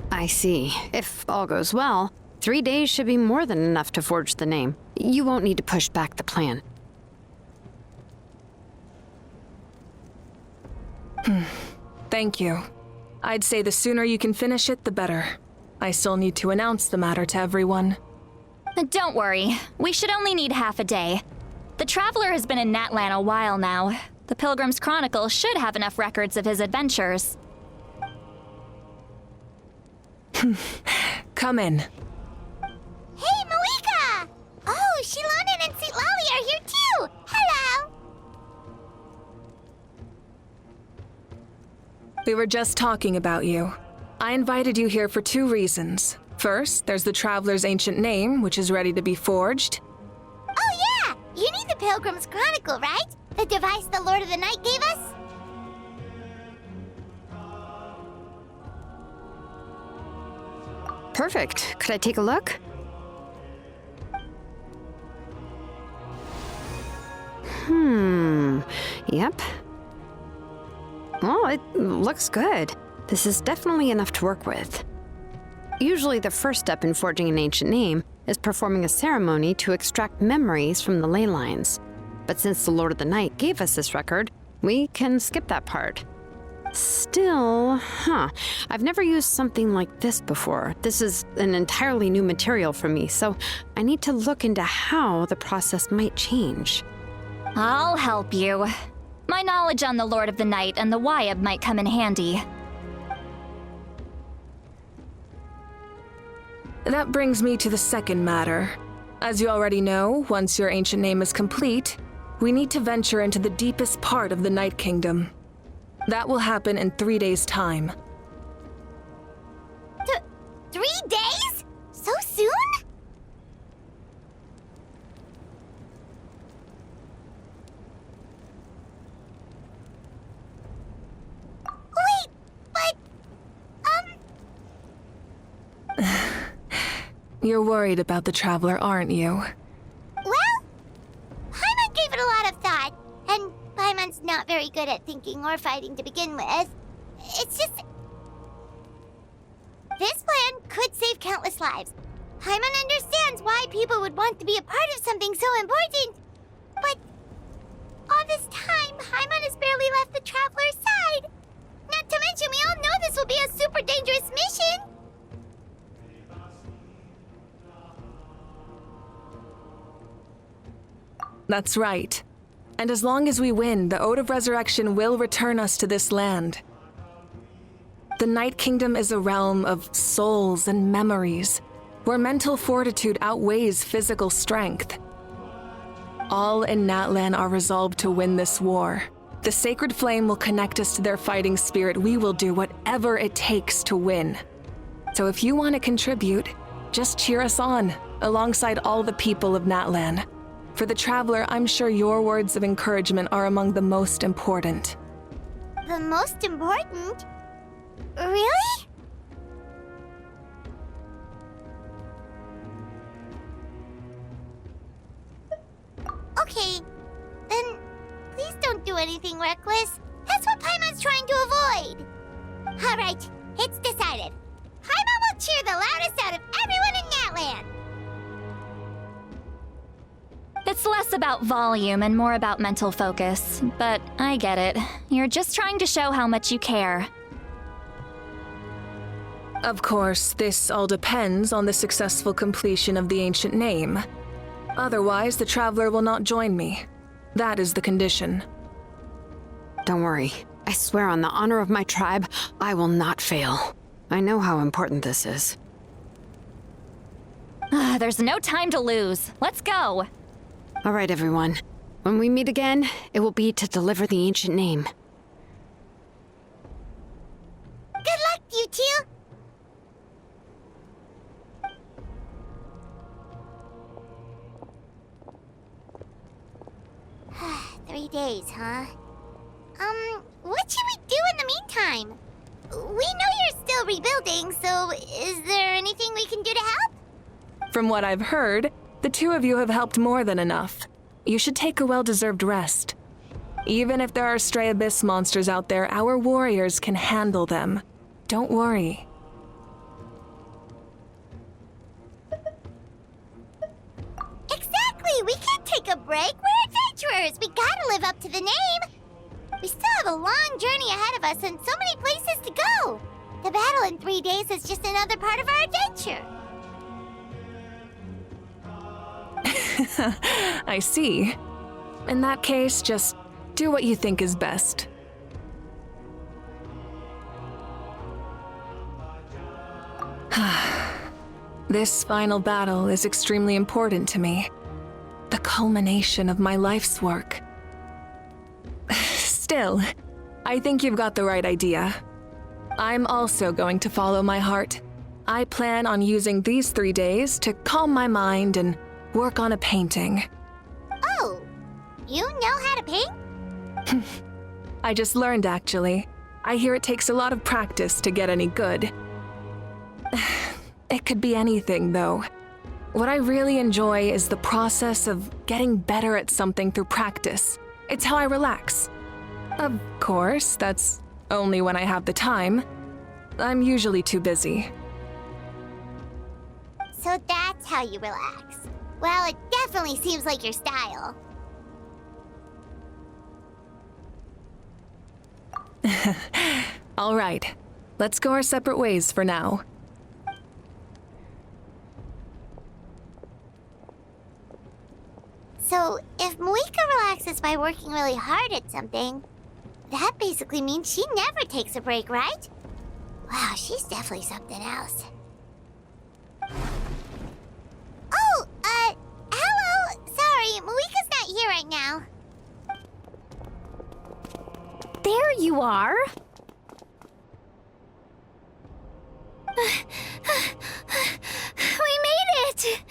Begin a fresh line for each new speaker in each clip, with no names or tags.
I see. If all goes well, 3 days should be more than enough to forge the name. You won't need to push back the plan.
Thank you. I'd say the sooner you can finish it, the better. I still need to announce the matter to everyone.
Don't worry. We should only need half a day. The Traveler has been in Natlan a while now. The Pilgrim's Chronicle should have enough records of his adventures.
Come in.
Hey, Malika! Oh, Shilonen and St. Lolly are here too! Hello!
We were just talking about you. I invited you here for 2 reasons. First, there's the Traveler's ancient name, which is ready to be forged.
Oh yeah! You need the Pilgrim's Chronicle, right? The device the Lord of the Night gave us?
Perfect. Could I take a look? Yep. Well, it looks good. This is definitely enough to work with. Usually the first step in forging an ancient name is performing a ceremony to extract memories from the ley lines. But since the Lord of the Night gave us this record, we can skip that part. Still, I've never used something like this before. This is an entirely new material for me, so I need to look into how the process might change.
I'll help you. My knowledge on the Lord of the Night and the Wyab might come in handy.
That brings me to the second matter. As you already know, once your ancient name is complete, we need to venture into the deepest part of the Night Kingdom. That will happen in 3 days' time.
3 days? So soon? Wait, but...
You're worried about the Traveler, aren't you?
Well, Paimon gave it a lot of thought, and Paimon's not very good at thinking or fighting to begin with. It's just... This plan could save countless lives. Paimon understands why people would want to be a part of something so important. But all this time, Paimon has barely left the Traveler's side. Not to mention, we all know this will be a super dangerous mission.
That's right. And as long as we win, the Ode of Resurrection will return us to this land. The Night Kingdom is a realm of souls and memories, where mental fortitude outweighs physical strength. All in Natlan are resolved to win this war. The sacred flame will connect us to their fighting spirit. We will do whatever it takes to win. So if you want to contribute, just cheer us on, alongside all the people of Natlan. For the Traveler, I'm sure your words of encouragement are among the most important.
The most important? Really? Okay, then please don't do anything reckless. That's what Paimon's trying to avoid. All right, it's decided. Paimon will cheer the loudest out of everyone in Natlan.
It's less about volume and more about mental focus, but I get it. You're just trying to show how much you care.
Of course, this all depends on the successful completion of the ancient name. Otherwise, the traveler will not join me. That is the condition.
Don't worry. I swear on the honor of my tribe, I will not fail. I know how important this is.
There's no time to lose. Let's go.
All right, everyone. When we meet again, it will be to deliver the ancient name.
Good luck, you two! 3 days, huh? What should we do in the meantime? We know you're still rebuilding, so is there anything we can do to help?
From what I've heard, the two of you have helped more than enough. You should take a well-deserved rest. Even if there are stray abyss monsters out there, our warriors can handle them. Don't worry.
Exactly! We can't take a break! We're adventurers! We gotta live up to the name! We still have a long journey ahead of us and so many places to go! The battle in 3 days is just another part of our adventure!
I see. In that case, just do what you think is best. This final battle is extremely important to me. The culmination of my life's work. Still, I think you've got the right idea. I'm also going to follow my heart. I plan on using these 3 days to calm my mind and work on a painting.
Oh, you know how to paint?
I just learned, actually. I hear it takes a lot of practice to get any good. It could be anything, though. What I really enjoy is the process of getting better at something through practice. It's how I relax. Of course, that's only when I have the time. I'm usually too busy.
So that's how you relax. Well, it definitely seems like your style.
All right, let's go our separate ways for now.
So, if Moika relaxes by working really hard at something, that basically means she never takes a break, right? Wow, she's definitely something else. Oh, hello! Sorry, Moika's not here right now.
There you are.
We made it!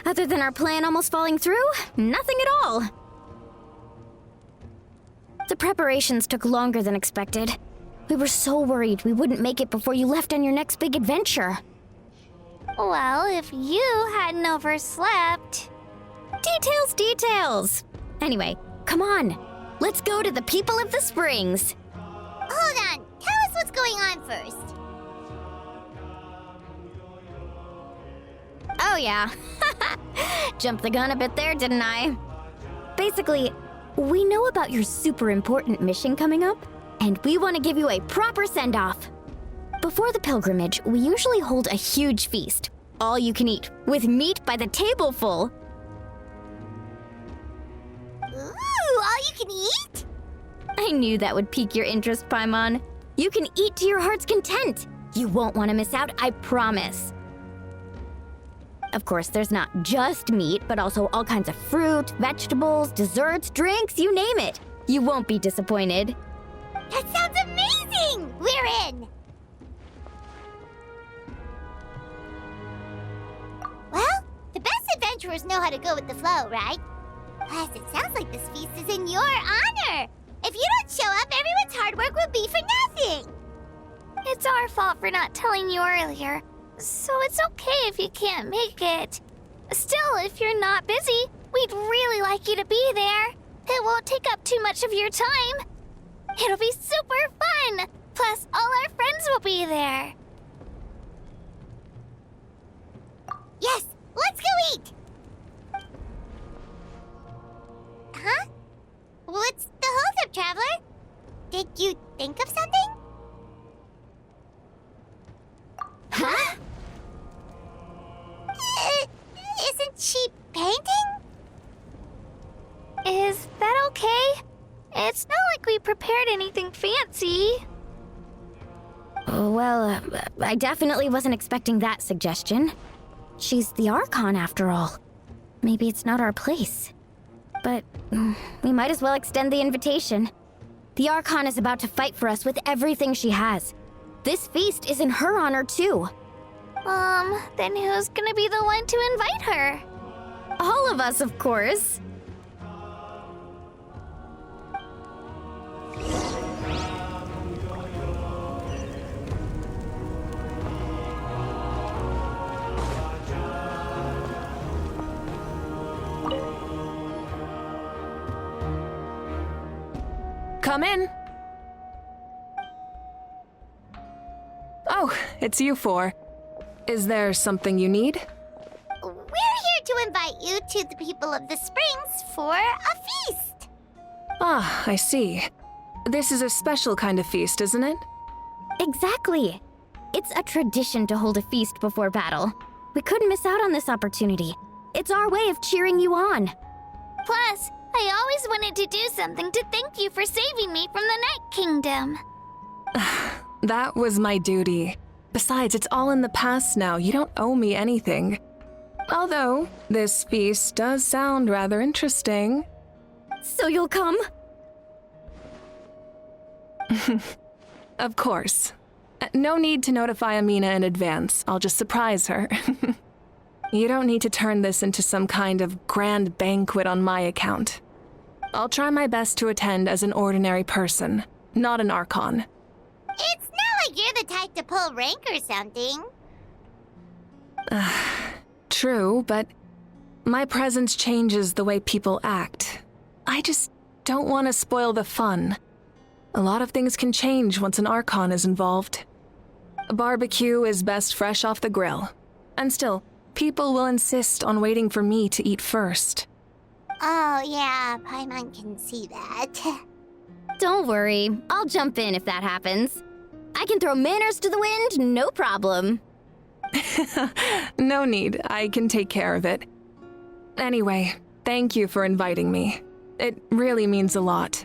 Other than our plan almost falling through, nothing at all. The preparations took longer than expected. We were so worried we wouldn't make it before you left on your next big adventure.
Well, if you hadn't overslept...
Details! Anyway, come on. Let's go to the people of the springs.
Hold on, tell us what's going on first.
Oh yeah. Jumped the gun a bit there, didn't I? Basically, we know about your super important mission coming up, and we want to give you a proper send-off. Before the pilgrimage, we usually hold a huge feast. All you can eat, with meat by the tableful.
Ooh, all you can eat?
I knew that would pique your interest, Paimon. You can eat to your heart's content. You won't want to miss out, I promise. Of course, there's not just meat, but also all kinds of fruit, vegetables, desserts, drinks, you name it. You won't be disappointed.
That sounds amazing! We're in! Well, the best adventurers know how to go with the flow, right? Plus, it sounds like this feast is in your honor! If you don't show up, everyone's hard work will be for nothing! It's our fault for not telling you earlier, so it's okay if you can't make it. Still, if you're not busy, we'd really like you to be there. It won't take up too much of your time. It'll be super fun! Plus, all our friends will be there. Yes, let's go eat! Huh? What's the holdup, Traveler? Did you think of something? Huh? she painting? Is that okay? It's not like we prepared anything fancy.
Well, I definitely wasn't expecting that suggestion. She's the Archon, after all. Maybe it's not our place. But we might as well extend the invitation. The Archon is about to fight for us with everything she has. This feast is in her honor, too.
Then who's gonna be the one to invite her?
All of us, of course.
Come in. Oh, it's you four. Is there something you need?
We're here to invite you to the people of the Springs for a feast.
Ah, I see. This is a special kind of feast, isn't it?
Exactly. It's a tradition to hold a feast before battle. We couldn't miss out on this opportunity. It's our way of cheering you on.
Plus, I always wanted to do something to thank you for saving me from the Night Kingdom.
That was my duty. Besides, it's all in the past now. You don't owe me anything. Although, this feast does sound rather interesting.
So you'll come?
Of course. No need to notify Amina in advance. I'll just surprise her. You don't need to turn this into some kind of grand banquet on my account. I'll try my best to attend as an ordinary person, not an Archon.
It's not like you're the type to pull rank or something.
True, but my presence changes the way people act. I just don't want to spoil the fun. A lot of things can change once an Archon is involved. A barbecue is best fresh off the grill. And still, people will insist on waiting for me to eat first.
Oh yeah, Paimon can see that.
Don't worry. I'll jump in if that happens. I can throw manners to the wind, no problem.
No need. I can take care of it. Anyway, thank you for inviting me. It really means a lot.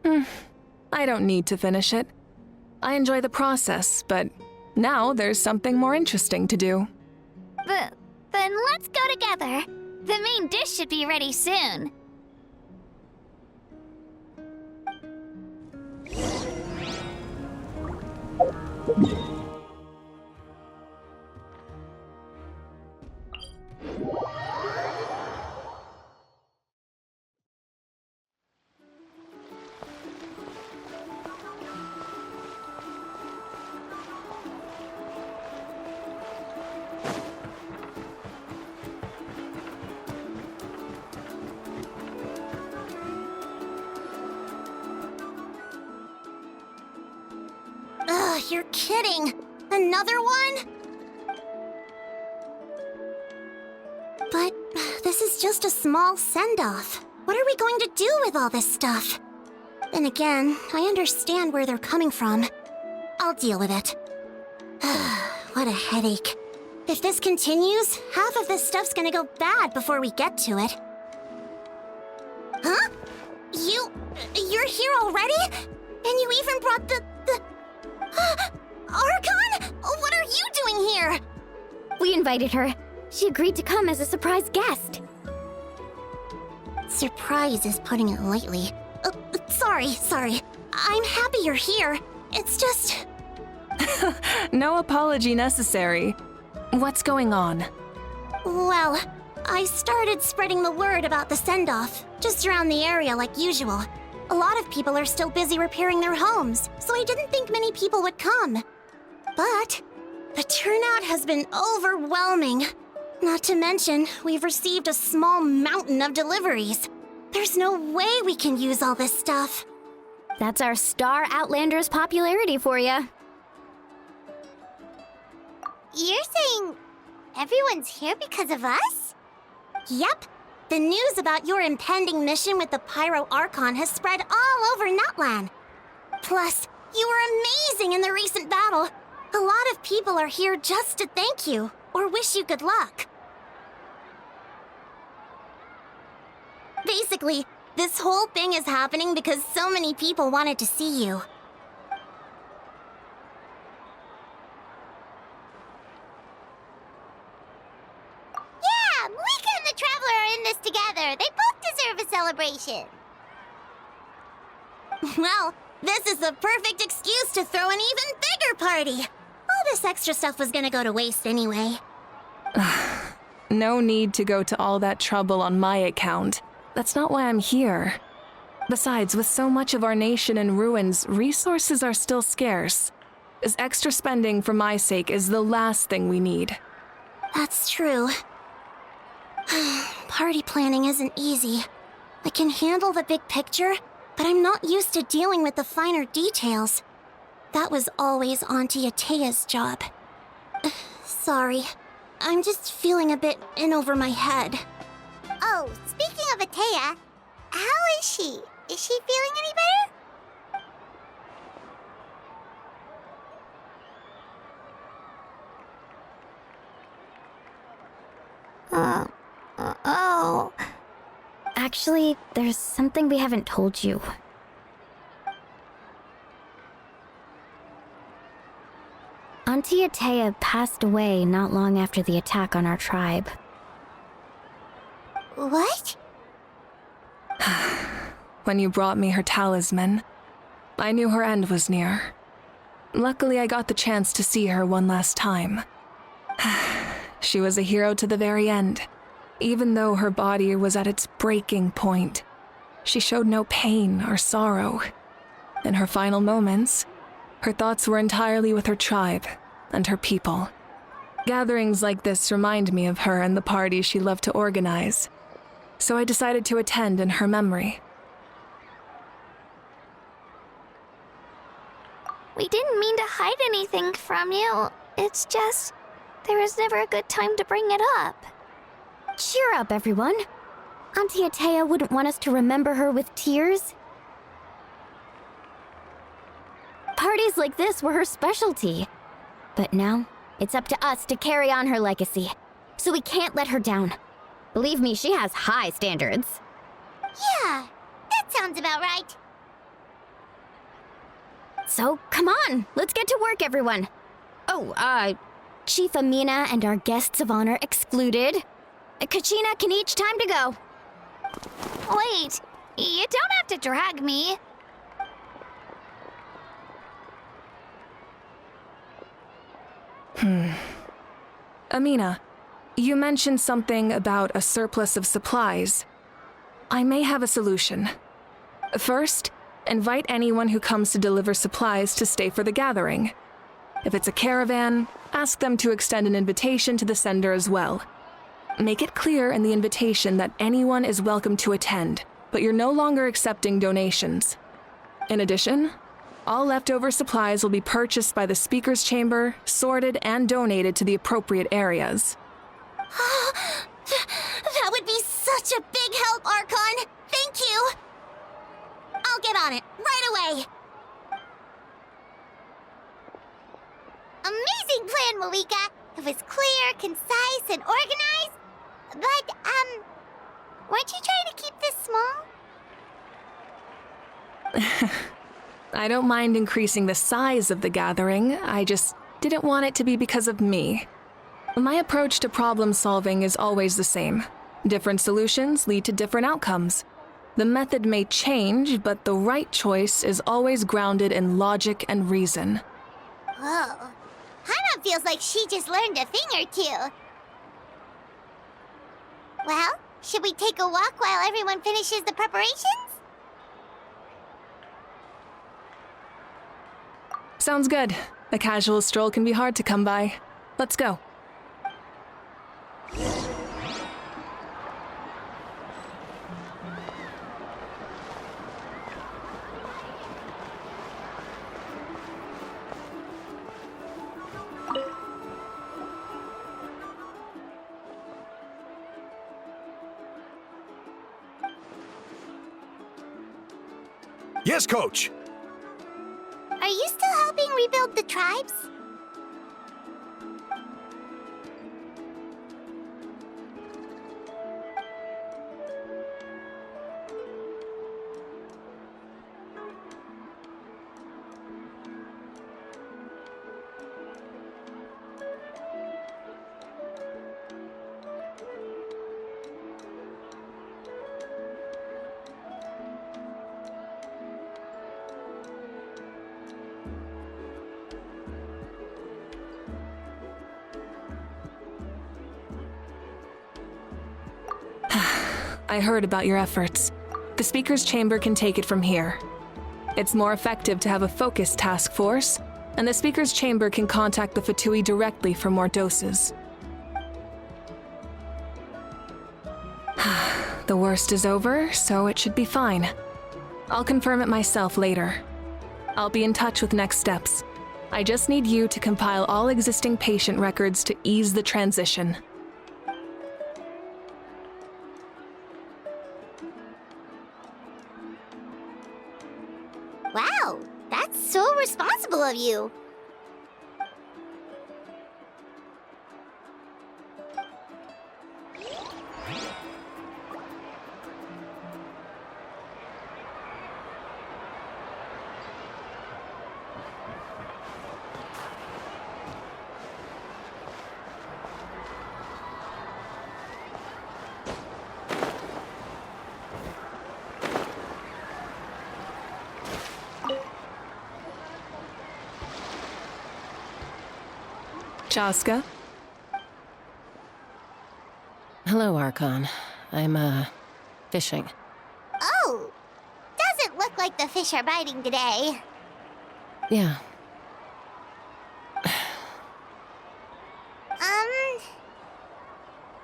I don't need to finish it. I enjoy the process, but now there's something more interesting to do.
Then let's go together. The main dish should be ready soon. Ugh, you're kidding. Another one? But this is just a small send-off. What are we going to do with all this stuff? Then again, I understand where they're coming from. I'll deal with it. What a headache. If this continues, half of this stuff's gonna go bad before we get to it. Huh? You're here already? And you even brought the... Archon? What are you doing here?
We invited her. She agreed to come as a surprise guest.
Surprise is putting it lightly. Sorry. I'm happy you're here. It's just...
No apology necessary. What's going on?
Well, I started spreading the word about the send-off, just around the area like usual. A lot of people are still busy repairing their homes, so I didn't think many people would come. But the turnout has been overwhelming. Not to mention, we've received a small mountain of deliveries. There's no way we can use all this stuff.
That's our star Outlander's popularity for you.
You're saying everyone's here because of us? Yep. The news about your impending mission with the Pyro Archon has spread all over Natlan. Plus, you were amazing in the recent battle. A lot of people are here just to thank you. or wish you good luck. Basically, this whole thing is happening because so many people wanted to see you. Yeah, Malika and the Traveler are in this together. They both deserve a celebration. Well, this is the perfect excuse to throw an even bigger party. All this extra stuff was gonna go to waste anyway.
No need to go to all that trouble on my account. That's not why I'm here. Besides, with so much of our nation in ruins, resources are still scarce. This extra spending for my sake is the last thing we need.
That's true. Party planning isn't easy. I can handle the big picture, but I'm not used to dealing with the finer details. That was always Auntie Atea's job. Sorry. I'm just feeling a bit in over my head. Oh, speaking of Atea, how is she? Is she feeling any better? Oh.
Actually, there's something we haven't told you. Auntie Atea passed away not long after the attack on our tribe.
What?
When you brought me her talisman, I knew her end was near. Luckily, I got the chance to see her one last time. She was a hero to the very end. Even though her body was at its breaking point, she showed no pain or sorrow. In her final moments, her thoughts were entirely with her tribe and her people. Gatherings like this remind me of her and the parties she loved to organize, so I decided to attend in her memory.
We didn't mean to hide anything from you. It's just, there was never a good time to bring it up. Cheer up, everyone. Auntie Atea wouldn't want us to remember her with tears. Parties like this were her specialty. But now, it's up to us to carry on her legacy. So we can't let her down. Believe me, she has high standards.
Yeah, that sounds about right.
So, come on, let's get to work, everyone. Oh, Chief Amina and our guests of honor excluded. Kachina can each time to go.
Wait, you don't have to drag me.
Amina, you mentioned something about a surplus of supplies. I may have a solution. First, invite anyone who comes to deliver supplies to stay for the gathering. If it's a caravan, ask them to extend an invitation to the sender as well. Make it clear in the invitation that anyone is welcome to attend, but you're no longer accepting donations. In addition, all leftover supplies will be purchased by the speaker's chamber, sorted, and donated to the appropriate areas.
That would be such a big help, Archon! Thank you! I'll get on it, right away! Amazing plan, Malika! It was clear, concise, and organized. But, weren't you trying to keep this small?
I don't mind increasing the size of the gathering, I just didn't want it to be because of me. My approach to problem solving is always the same. Different solutions lead to different outcomes. The method may change, but the right choice is always grounded in logic and reason.
Whoa. Hana feels like she just learned a thing or two. Well, should we take a walk while everyone finishes the preparations?
Sounds good. A casual stroll can be hard to come by. Let's go.
Yes, Coach.
Are you still helping rebuild the tribes?
I heard about your efforts. The Speaker's Chamber can take it from here. It's more effective to have a focused task force, and the Speaker's Chamber can contact the Fatui directly for more doses. The worst is over, so it should be fine. I'll confirm it myself later. I'll be in touch with next steps. I just need you to compile all existing patient records to ease the transition.
Wow, that's so responsible of you.
Chaska?
Hello, Archon. I'm, fishing.
Oh, doesn't look like the fish are biting today.
Yeah.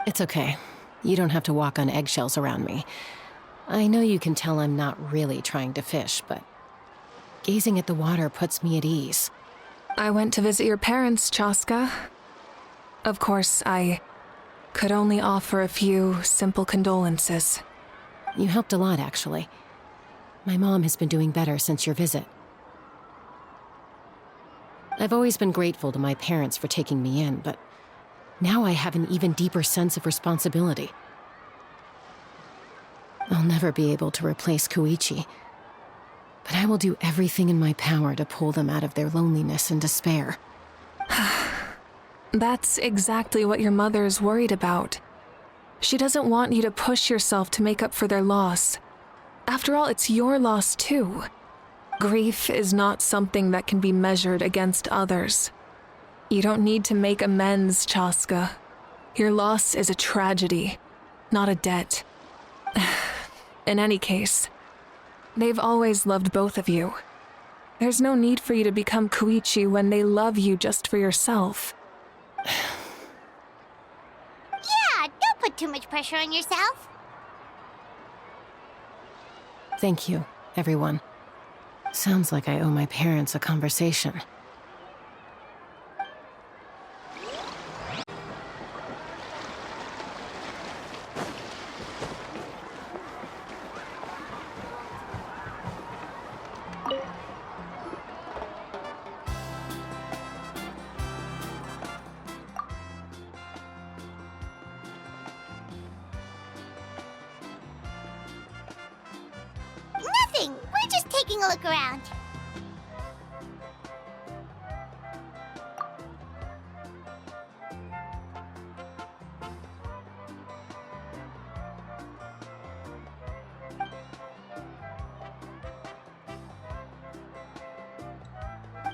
It's okay. You don't have to walk on eggshells around me. I know you can tell I'm not really trying to fish, but gazing at the water puts me at ease.
I went to visit your parents, Chaska. Of course, I could only offer a few simple condolences.
You helped a lot, actually. My mom has been doing better since your visit. I've always been grateful to my parents for taking me in, but now I have an even deeper sense of responsibility. I'll never be able to replace Koichi, but I will do everything in my power to pull them out of their loneliness and despair.
That's exactly what your mother's worried about. She doesn't want you to push yourself to make up for their loss. After all, it's your loss too. Grief is not something that can be measured against others. You don't need to make amends, Chaska. Your loss is a tragedy, not a debt. In any case, they've always loved both of you. There's no need for you to become Koichi when they love you just for yourself.
Yeah, don't put too much pressure on yourself.
Thank you, everyone. Sounds like I owe my parents a conversation.
Nothing. We're just taking a look around.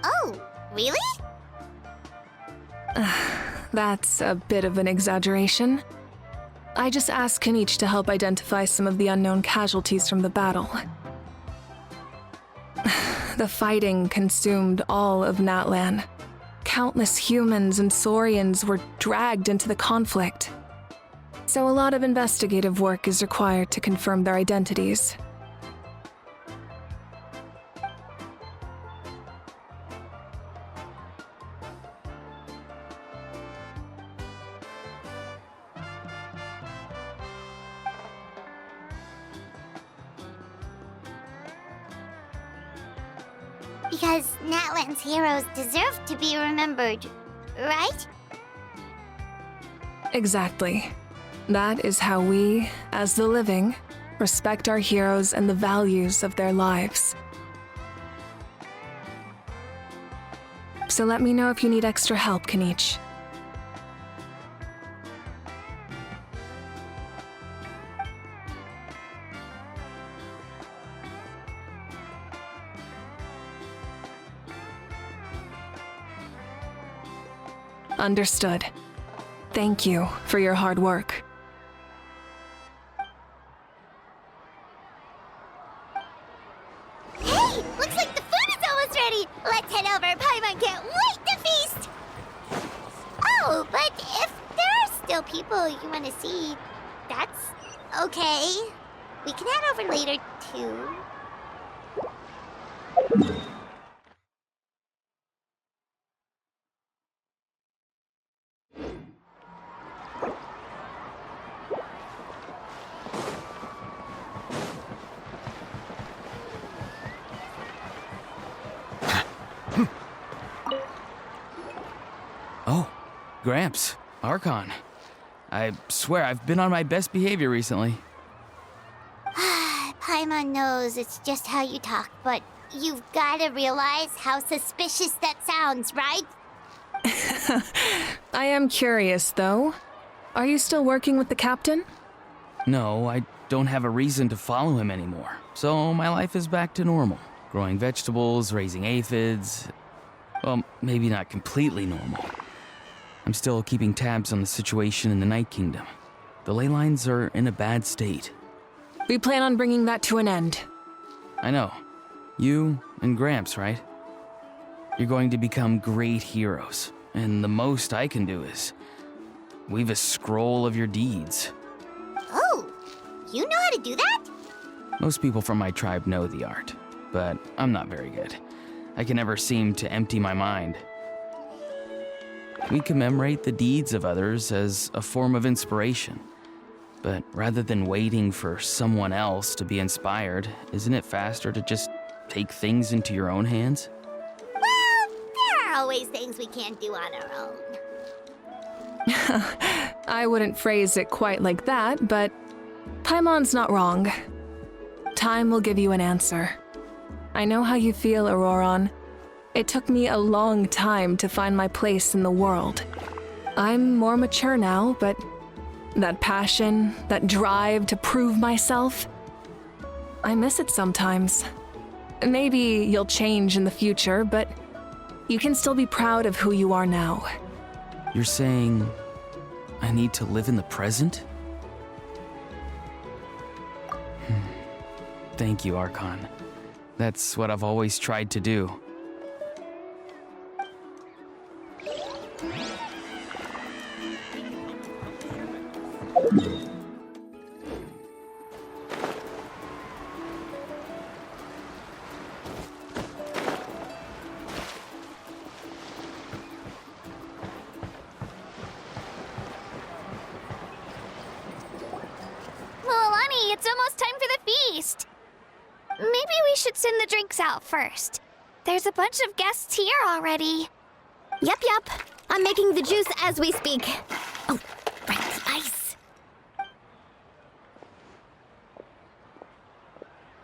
Oh, really?
That's a bit of an exaggeration. I just asked Kenichi to help identify some of the unknown casualties from the battle. The fighting consumed all of Natlan. Countless humans and Saurians were dragged into the conflict. So a lot of investigative work is required to confirm their identities.
Because Natlan's heroes deserve to be remembered, right?
Exactly. That is how we, as the living, respect our heroes and the values of their lives. So let me know if you need extra help, Kenichi. Understood. Thank you for your hard work.
But if there are still people you want to see, that's okay. We can head over later, too.
Oh, Gramps, Archon. I swear I've been on my best behavior recently.
Paimon knows it's just how you talk, but you've gotta realize how suspicious that sounds, right?
I am curious, though. Are you still working with the captain?
No, I don't have a reason to follow him anymore. So my life is back to normal. Growing vegetables, raising aphids. Well, maybe not completely normal. I'm still keeping tabs on the situation in the Night Kingdom. The ley lines are in a bad state.
We plan on bringing that to an end.
I know. You and Gramps, right? You're going to become great heroes, and the most I can do is weave a scroll of your deeds.
Oh, you know how to do that?
Most people from my tribe know the art, but I'm not very good. I can never seem to empty my mind. We commemorate the deeds of others as a form of inspiration. But rather than waiting for someone else to be inspired, isn't it faster to just take things into your own hands?
Well, there are always things we can't do on our own.
I wouldn't phrase it quite like that, but Paimon's not wrong. Time will give you an answer. I know how you feel, Auroron. It took me a long time to find my place in the world. I'm more mature now, but that passion, that drive to prove myself, I miss it sometimes. Maybe you'll change in the future, but you can still be proud of who you are now.
You're saying I need to live in the present? Thank you, Archon. That's what I've always tried to do.
Milani, it's almost time for the feast. Maybe we should send the drinks out first. There's a bunch of guests here already. Yep. I'm making the juice as we speak. Oh, right, the ice.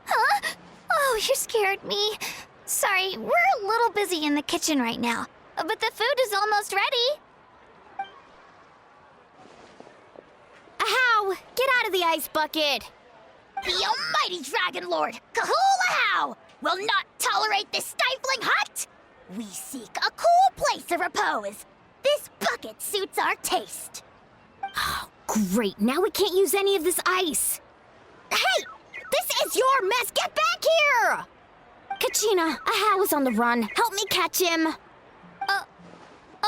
Huh? Oh, you scared me. Sorry, we're a little busy in the kitchen right now, but the food is almost ready. Ahow! Get out of the ice bucket!
The almighty Dragon Lord, Kahul-Ahau, will not tolerate this stifling hut! We seek a cool place of repose. This bucket suits our taste.
Oh, great. Now we can't use any of this ice. Hey! This is your mess! Get back here! Kachina, Ahau is on the run. Help me catch him.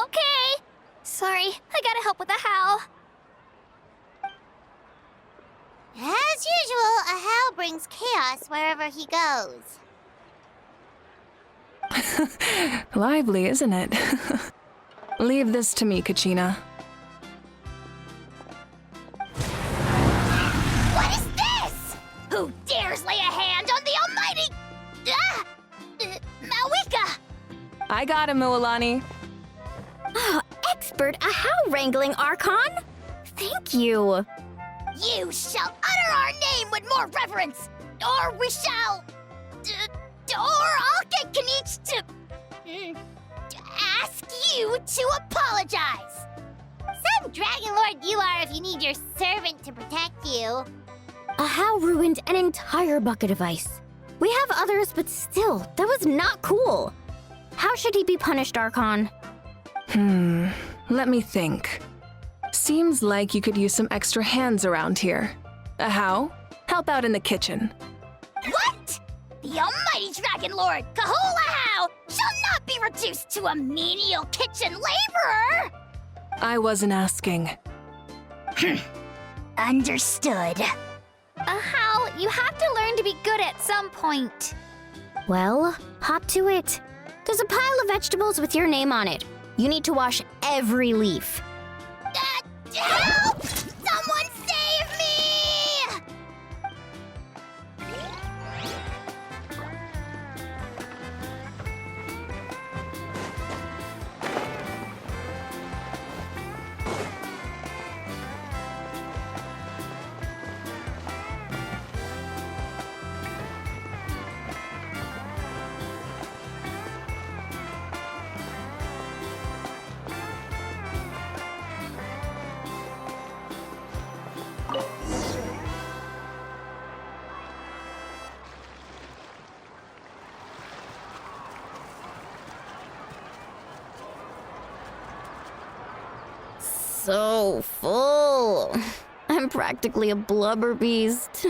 Okay. Sorry, I gotta help with Ahau.
As usual, Ahau brings chaos wherever he goes.
Lively, isn't it? Leave this to me, Kachina.
What is this? Who dares lay a hand on the almighty... Mawika?
I got him, Mualani.
Oh, expert Ahau wrangling, Archon. Thank you.
You shall utter our name with more reverence, or we shall... or I'll get Kanich to ask you to apologize. Some Dragon Lord you are if you need your servant to protect you.
Ahau ruined an entire bucket of ice. We have others, but still, that was not cool. How should he be punished, Archon?
Let me think. Seems like you could use some extra hands around here. Ahau, help out in the kitchen.
What? The almighty Dragon Lord, Kahul-Ahau, shall not be reduced to a menial kitchen laborer!
I wasn't asking.
Understood. How? You have to learn to be good at some point.
Well, hop to it. There's a pile of vegetables with your name on it. You need to wash every leaf.
Help! Someone save me!
So full. I'm practically a blubber beast.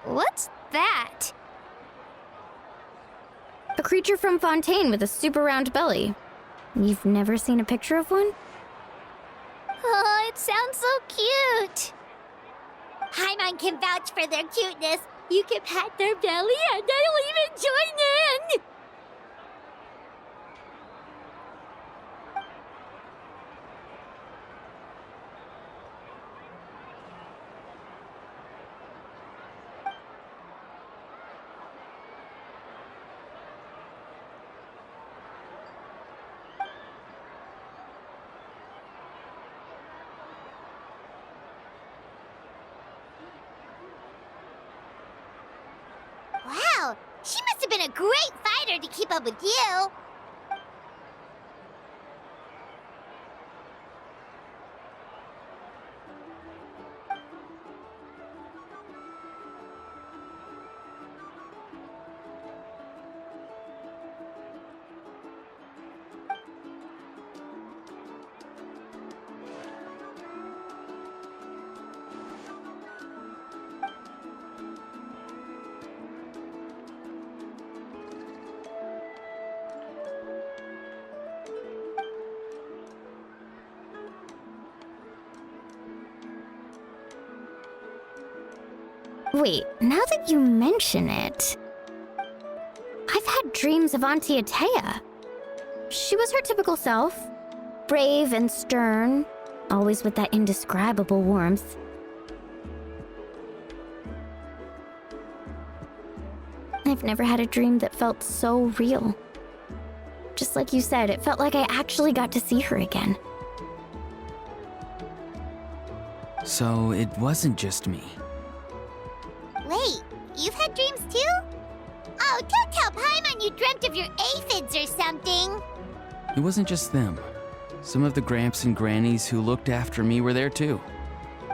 What's that?
A creature from Fontaine with a super round belly. You've never seen a picture of one?
Oh, it sounds so cute. Paimon can vouch for their cuteness. You can pat their belly and I'll even join in. Wow, she must have been a great fighter to keep up with you.
Wait, now that you mention it, I've had dreams of Auntie Atea. She was her typical self, brave and stern, always with that indescribable warmth. I've never had a dream that felt so real. Just like you said, it felt like I actually got to see her again.
So it wasn't just me.
Wait, you've had dreams too? Oh, don't tell Paimon you dreamt of your aphids or something.
It wasn't just them. Some of the gramps and grannies who looked after me were there too.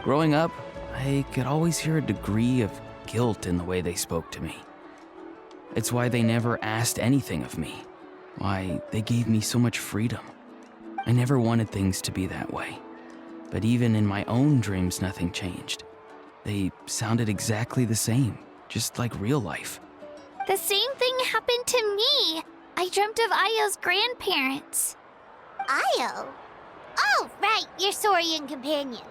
Growing up, I could always hear a degree of guilt in the way they spoke to me. It's why they never asked anything of me. Why they gave me so much freedom. I never wanted things to be that way. But even in my own dreams, nothing changed. They sounded exactly the same, just like real life.
The same thing happened to me. I dreamt of Ayo's grandparents. Ayo? Oh, right, your Saurian companion.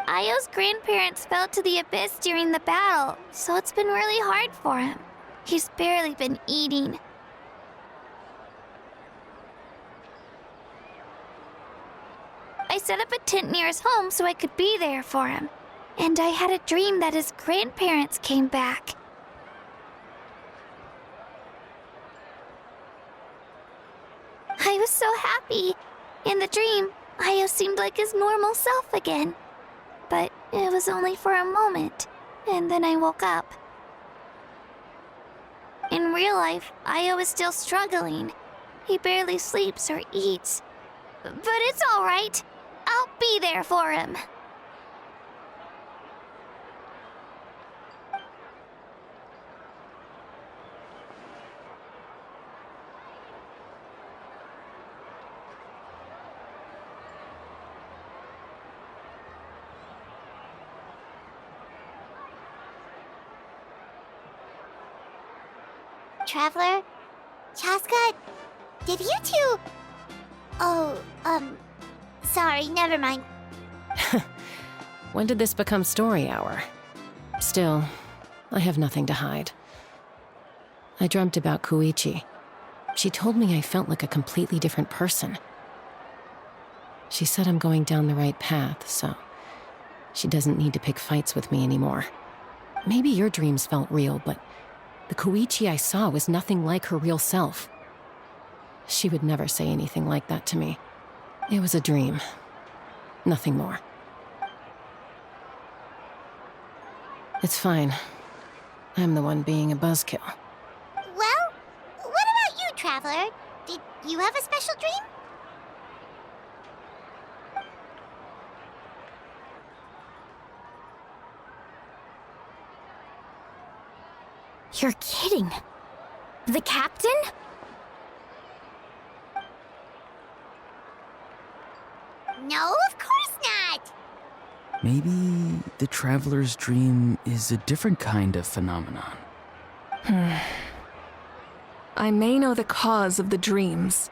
Ayo's grandparents fell to the abyss during the battle, so it's been really hard for him. He's barely been eating. I set up a tent near his home so I could be there for him. And I had a dream that his grandparents came back. I was so happy. In the dream, Ayo seemed like his normal self again. But it was only for a moment, and then I woke up. In real life, Ayo is still struggling. He barely sleeps or eats. But it's all right. I'll be there for him. Traveler, Chaska, did you two... Oh, sorry, never mind.
When did this become story hour? Still, I have nothing to hide. I dreamt about Koichi. She told me I felt like a completely different person. She said I'm going down the right path, so she doesn't need to pick fights with me anymore. Maybe your dreams felt real, but the Koichi I saw was nothing like her real self. She would never say anything like that to me. It was a dream. Nothing more. It's fine. I'm the one being a buzzkill.
Well, what about you, Traveler? Did you have a special dream?
You're kidding. The captain?
No, of course not!
Maybe the traveler's dream is a different kind of phenomenon.
I may know the cause of the dreams.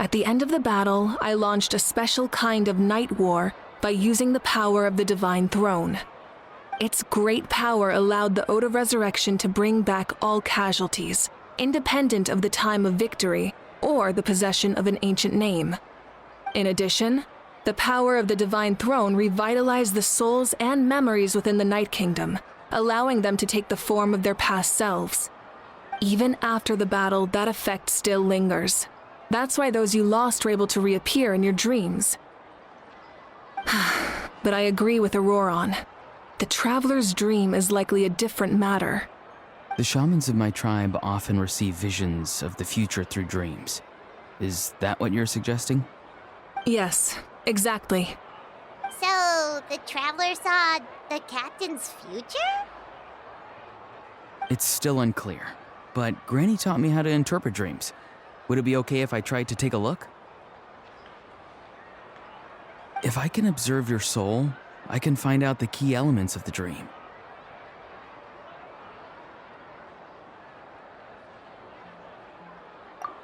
At the end of the battle, I launched a special kind of night war by using the power of the Divine Throne. Its great power allowed the Ode of Resurrection to bring back all casualties, independent of the time of victory or the possession of an ancient name. In addition, the power of the Divine Throne revitalized the souls and memories within the Night Kingdom, allowing them to take the form of their past selves. Even after the battle, that effect still lingers. That's why those you lost were able to reappear in your dreams. But I agree with Auroron. The Traveler's dream is likely a different matter.
The shamans of my tribe often receive visions of the future through dreams. Is that what you're suggesting?
Yes, exactly.
So, the Traveler saw the captain's future?
It's still unclear, but Granny taught me how to interpret dreams. Would it be okay if I tried to take a look? If I can observe your soul, I can find out the key elements of the dream.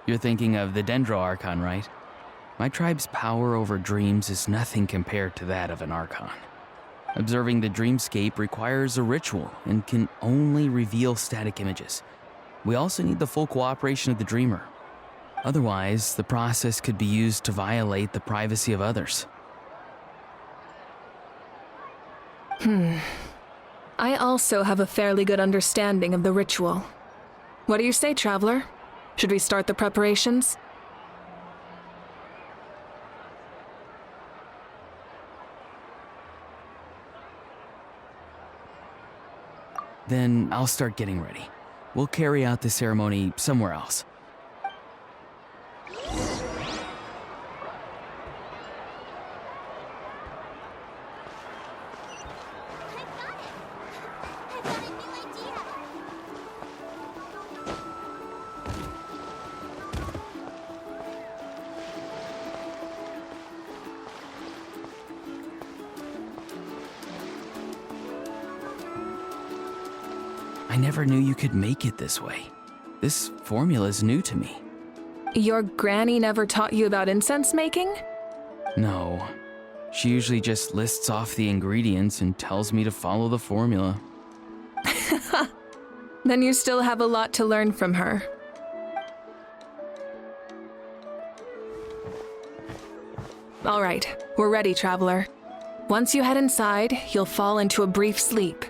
You're thinking of the Dendro Archon, right? My tribe's power over dreams is nothing compared to that of an Archon. Observing the dreamscape requires a ritual and can only reveal static images. We also need the full cooperation of the dreamer. Otherwise, the process could be used to violate the privacy of others.
I also have a fairly good understanding of the ritual. What do you say, Traveler? Should we start the preparations?
Then I'll start getting ready. We'll carry out the ceremony somewhere else. I never knew you could make it this way. This formula is new to me.
Your granny never taught you about incense making?
No. She usually just lists off the ingredients and tells me to follow the formula.
Then you still have a lot to learn from her. All right, we're ready, Traveler. Once you head inside, you'll fall into a brief sleep.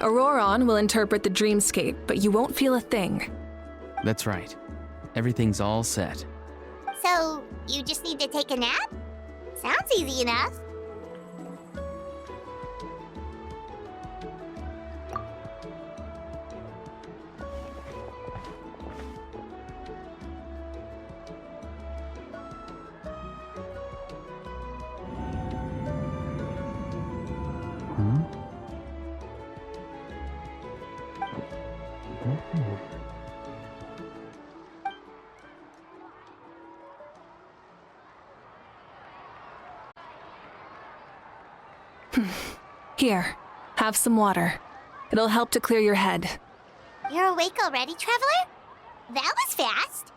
Auroron will interpret the dreamscape, but you won't feel a thing.
That's right. Everything's all set.
So, you just need to take a nap? Sounds easy enough.
Here, have some water. It'll help to clear your head.
You're awake already, Traveler? That was fast.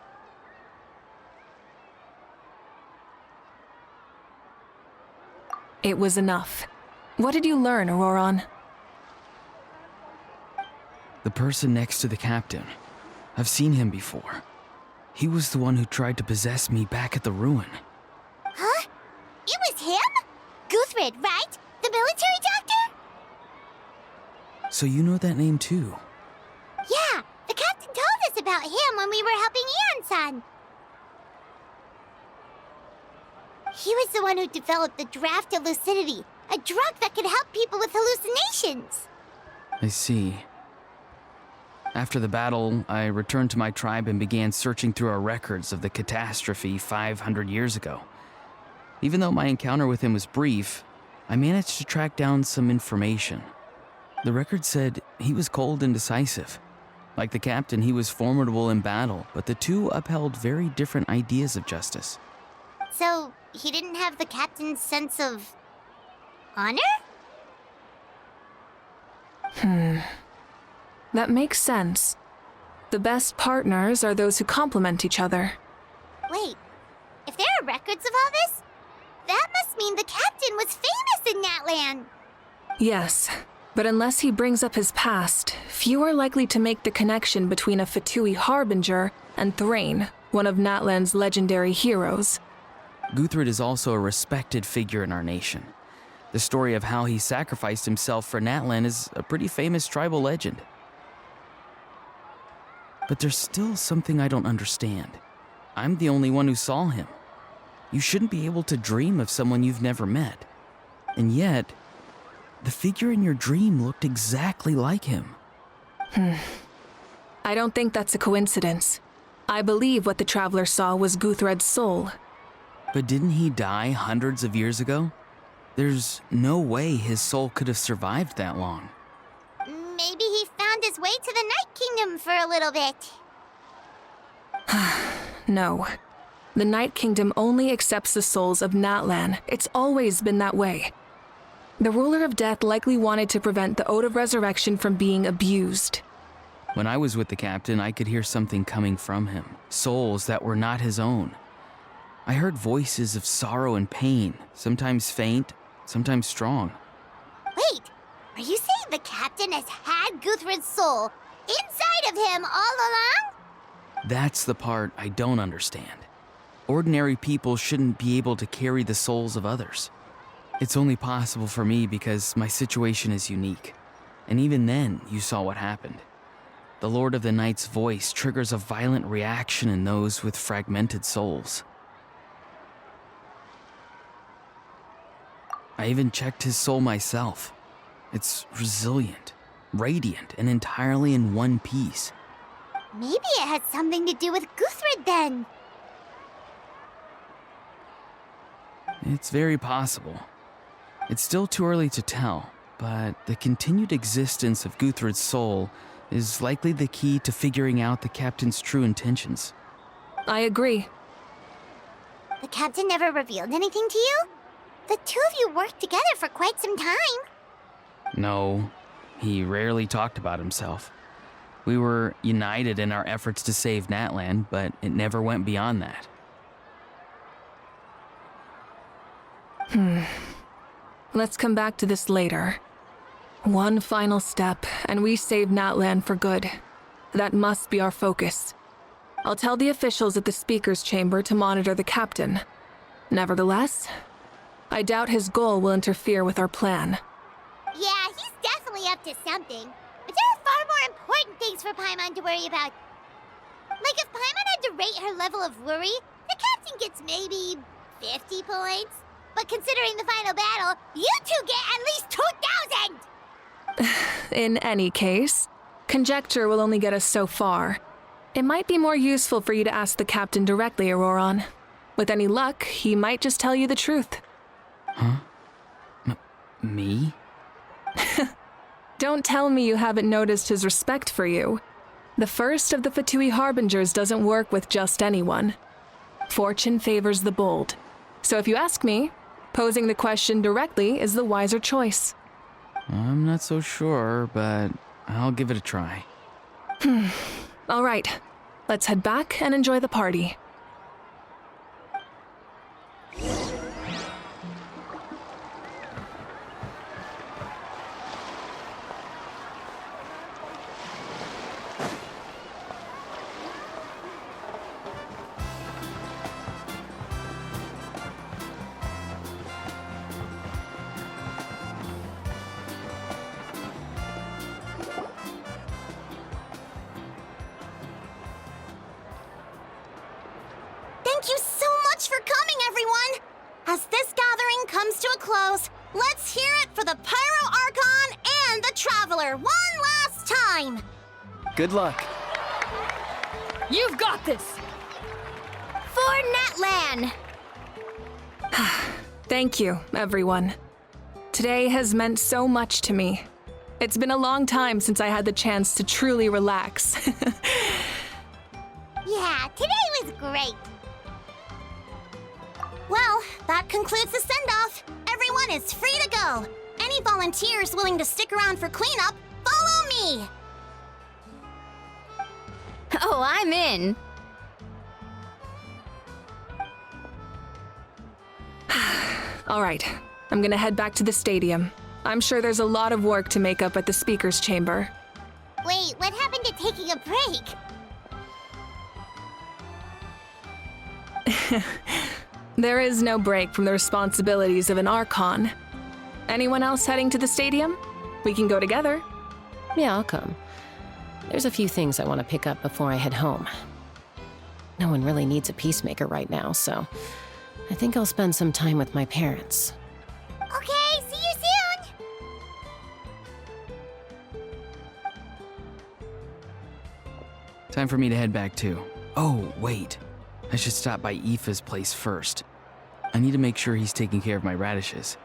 It was enough. What did you learn, Auroron?
The person next to the captain. I've seen him before. He was the one who tried to possess me back at the ruin.
Huh? It was him? Guthred, right? The military doctor?
So you know that name too?
Yeah, the captain told us about him when we were helping Eon-san. He was the one who developed the draft of lucidity, a drug that could help people with hallucinations.
I see. After the battle, I returned to my tribe and began searching through our records of the catastrophe 500 years ago. Even though my encounter with him was brief, I managed to track down some information. The record said he was cold and decisive. Like the captain, he was formidable in battle, but the two upheld very different ideas of justice.
So, he didn't have the captain's sense of honor?
That makes sense. The best partners are those who complement each other.
Wait, if there are records of all this, that must mean the captain was famous in Natlan.
Yes, but unless he brings up his past, few are likely to make the connection between a Fatui harbinger and Thrain, one of Natlan's legendary heroes.
Guthred is also a respected figure in our nation. The story of how he sacrificed himself for Natlan is a pretty famous tribal legend. But there's still something I don't understand. I'm the only one who saw him. You shouldn't be able to dream of someone you've never met. And yet, the figure in your dream looked exactly like him.
I don't think that's a coincidence. I believe what the traveler saw was Guthred's soul.
But didn't he die hundreds of years ago? There's no way his soul could have survived that long.
Maybe he found his way to the Night Kingdom for a little bit.
No. The Night Kingdom only accepts the souls of Natlan. It's always been that way. The ruler of death likely wanted to prevent the Ode of Resurrection from being abused.
When I was with the captain, I could hear something coming from him. Souls that were not his own. I heard voices of sorrow and pain, sometimes faint, sometimes strong.
Wait, are you saying the captain has had Guthred's soul inside of him all along?
That's the part I don't understand. Ordinary people shouldn't be able to carry the souls of others. It's only possible for me because my situation is unique. And even then, you saw what happened. The Lord of the Night's voice triggers a violent reaction in those with fragmented souls. I even checked his soul myself. It's resilient, radiant, and entirely in one piece.
Maybe it had something to do with Guthred then.
It's very possible. It's still too early to tell, but the continued existence of Guthred's soul is likely the key to figuring out the captain's true intentions.
I agree.
The captain never revealed anything to you? The two of you worked together for quite some time.
No, he rarely talked about himself. We were united in our efforts to save Natlan, but it never went beyond that.
Let's come back to this later. One final step, and we save Natlan for good. That must be our focus. I'll tell the officials at the speaker's chamber to monitor the captain. Nevertheless, I doubt his goal will interfere with our plan.
Yeah, he's definitely up to something. But there are far more important things for Paimon to worry about. Like if Paimon had to rate her level of worry, the captain gets maybe 50 points. But considering the final battle, you two get at least 2,000!
In any case, conjecture will only get us so far. It might be more useful for you to ask the captain directly, Auroron. With any luck, he might just tell you the truth.
Huh? Me?
Don't tell me you haven't noticed his respect for you. The first of the Fatui Harbingers doesn't work with just anyone. Fortune favors the bold. So if you ask me, posing the question directly is the wiser choice.
I'm not so sure, but I'll give it a try.
All right. Let's head back and enjoy the party.
Thank you so much for coming, everyone! As this gathering comes to a close, let's hear it for the Pyro Archon and the Traveler one last time!
Good luck.
You've got this!
For Natlan!
Thank you, everyone. Today has meant so much to me. It's been a long time since I had the chance to truly relax.
Yeah, today was great! Well, that concludes the send-off. Everyone is free to go. Any volunteers willing to stick around for cleanup, follow me!
Oh, I'm in!
All right, I'm gonna head back to the stadium. I'm sure there's a lot of work to make up at the speaker's chamber.
Wait, what happened to taking a break?
There is no break from the responsibilities of an Archon. Anyone else heading to the stadium? We can go together.
Yeah, I'll come. There's a few things I want to pick up before I head home. No one really needs a peacemaker right now, so I think I'll spend some time with my parents.
Okay, see you soon!
Time for me to head back too. Oh, wait. I should stop by Aoife's place first. I need to make sure he's taking care of my radishes.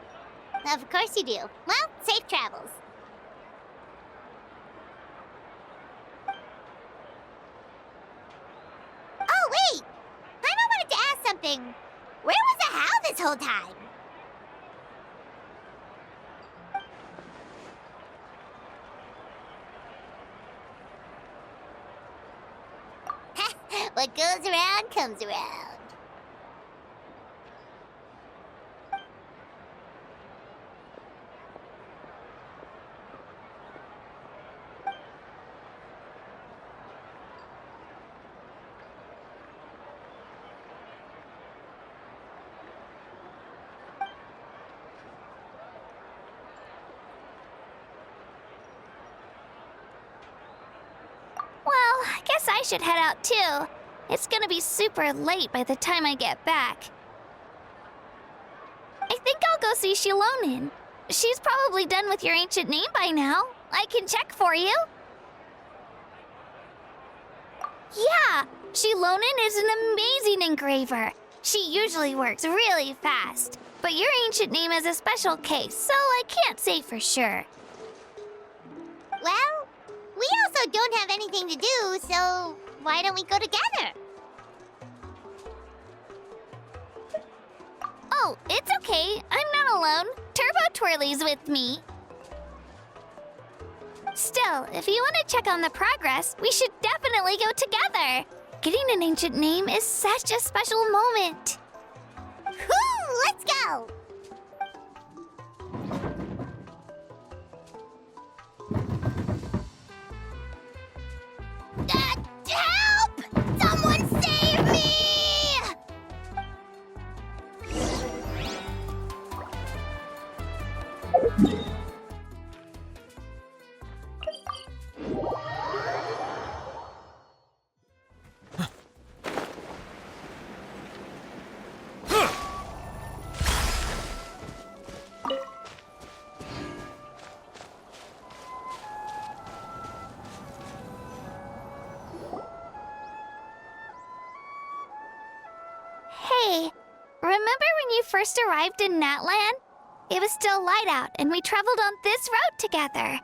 Of course you do. Well, safe travels. Oh, wait! Paimon wanted to ask something. Where was the How this whole time? What goes around comes around.
Well, I guess I should head out too. It's gonna be super late by the time I get back. I think I'll go see Shilonin. She's probably done with your ancient name by now. I can check for you. Yeah, Shilonin is an amazing engraver. She usually works really fast. But your ancient name is a special case, so I can't say for sure.
Well, we also don't have anything to do, so why don't we go together?
Oh, it's okay. I'm not alone. Turbo Twirly's with me. Still, if you want to check on the progress, we should definitely go together. Getting an ancient name is such a special moment.
Woo! Let's go! Help! Someone save me!
Hey, remember when you first arrived in Natlan? It was still light out, and we traveled on this road together.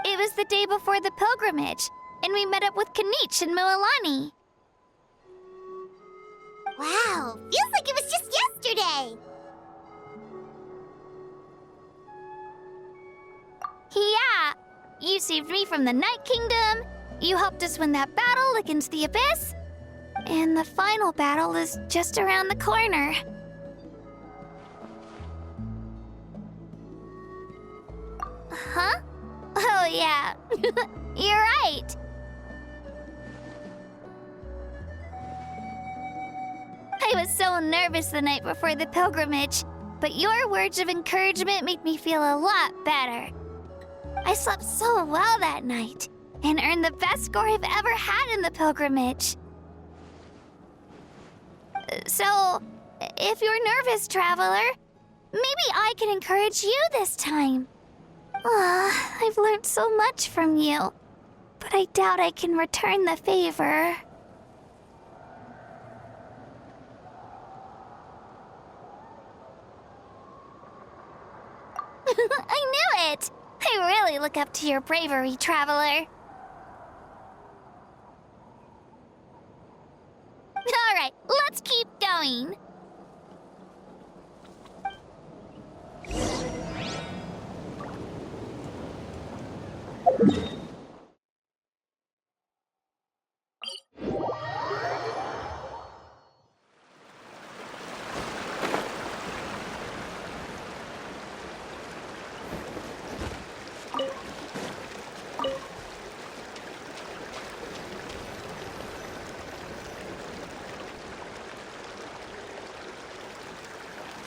It was the day before the pilgrimage, and we met up with Kanich and Mualani.
Wow, feels like it was just yesterday.
Yeah, you saved me from the Night Kingdom,
You helped us win that battle against the Abyss, and the final battle is just around the corner. Huh? Oh, yeah. You're right. I was so nervous the night before the pilgrimage, but your words of encouragement made me feel a lot better. I slept so well that night and earned the best score I've ever had in the pilgrimage. So, if you're nervous, traveler, maybe I can encourage you this time. I've learned so much from you, but I doubt I can return the favor. I knew it! I really look up to your bravery, traveler. Alright, let's keep going.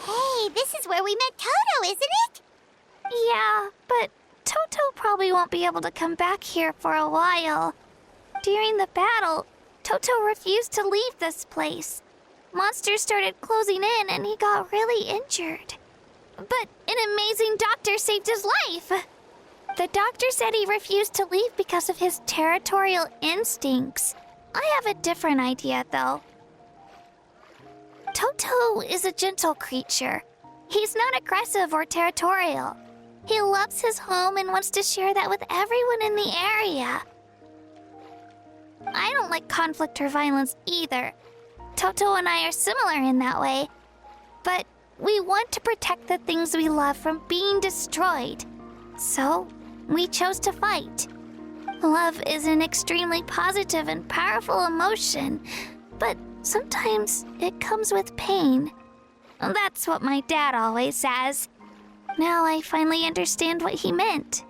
Hey, this is where we met Toto, isn't it? Yeah, but Toto probably won't be able to come back here for a while. During the battle, Toto refused to leave this place. Monsters started closing in and he got really injured. But an amazing doctor saved his life. The doctor said he refused to leave because of his territorial instincts. I have a different idea, though. Toto is a gentle creature. He's not aggressive or territorial. He loves his home and wants to share that with everyone in the area. I don't like conflict or violence either. Toto and I are similar in that way. But we want to protect the things we love from being destroyed. So, we chose to fight. Love is an extremely positive and powerful emotion, but sometimes it comes with pain. That's what my dad always says. Now I finally understand what he meant.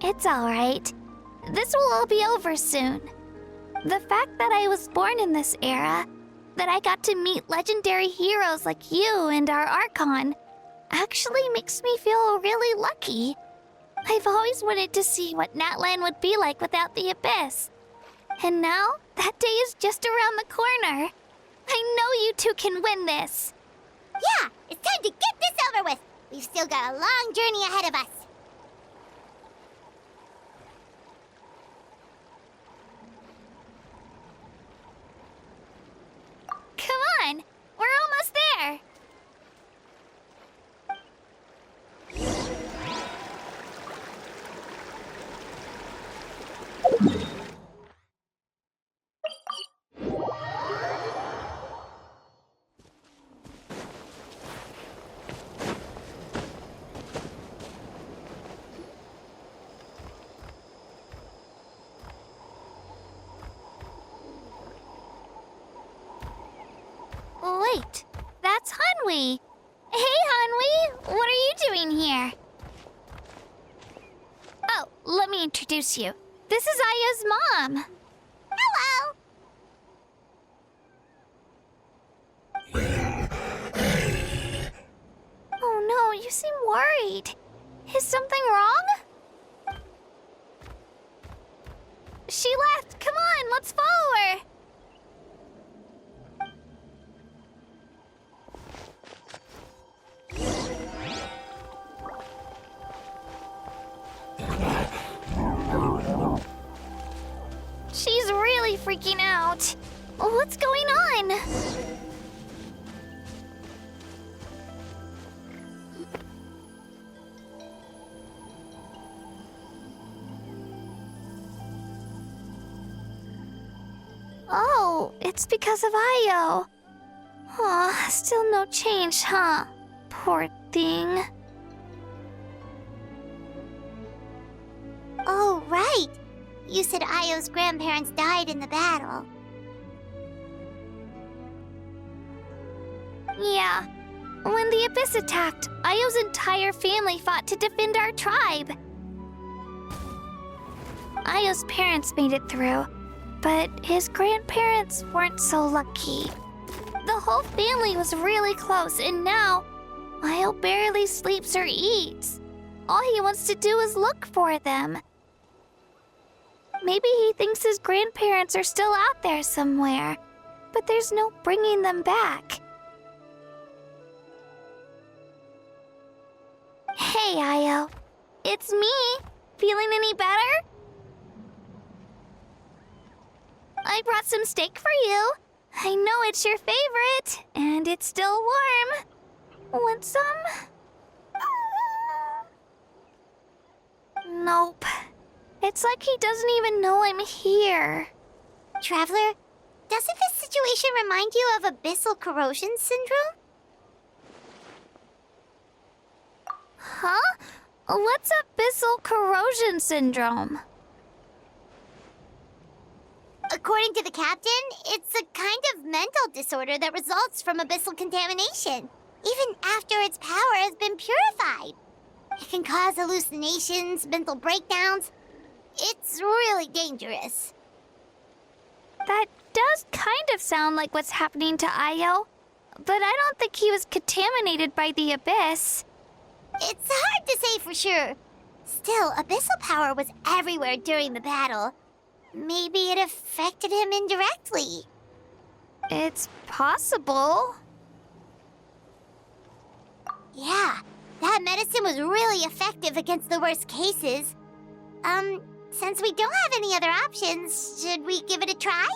It's all right. This will all be over soon. The fact that I was born in this era, that I got to meet legendary heroes like you and our Archon, actually makes me feel really lucky. I've always wanted to see what Natlan would be like without the Abyss. And now, that day is just around the corner. I know you two can win this. Yeah, it's time to get this over with. We've still got a long journey ahead of us. Come on, we're almost there. Wait, that's Hanwi. Hey, Hanwi, what are you doing here? Oh, let me introduce you. This is Aya's mom. Hello. Oh no, you seem worried. Is something wrong? She left. Come on, let's follow her. She's really freaking out. What's going on? Oh, it's because of Io. Aw, still no change, huh? Poor thing. Oh, right. You said Io's grandparents died in the battle. Yeah. When the Abyss attacked, Io's entire family fought to defend our tribe. Io's parents made it through, but his grandparents weren't so lucky. The whole family was really close, and now Io barely sleeps or eats. All he wants to do is look for them. Maybe he thinks his grandparents are still out there somewhere, but there's no bringing them back. Hey, Io. It's me. Feeling any better? I brought some steak for you. I know it's your favorite, and it's still warm. Want some? Nope. It's like he doesn't even know I'm here. Traveler, doesn't this situation remind you of abyssal corrosion syndrome? Huh? What's abyssal corrosion syndrome? According to the captain, it's a kind of mental disorder that results from abyssal contamination, even after its power has been purified. It can cause hallucinations, mental breakdowns. It's really dangerous. That does kind of sound like what's happening to Io, but I don't think he was contaminated by the Abyss. It's hard to say for sure. Still, abyssal power was everywhere during the battle. Maybe it affected him indirectly. It's possible. Yeah, that medicine was really effective against the worst cases. Since we don't have any other options, should we give it a try?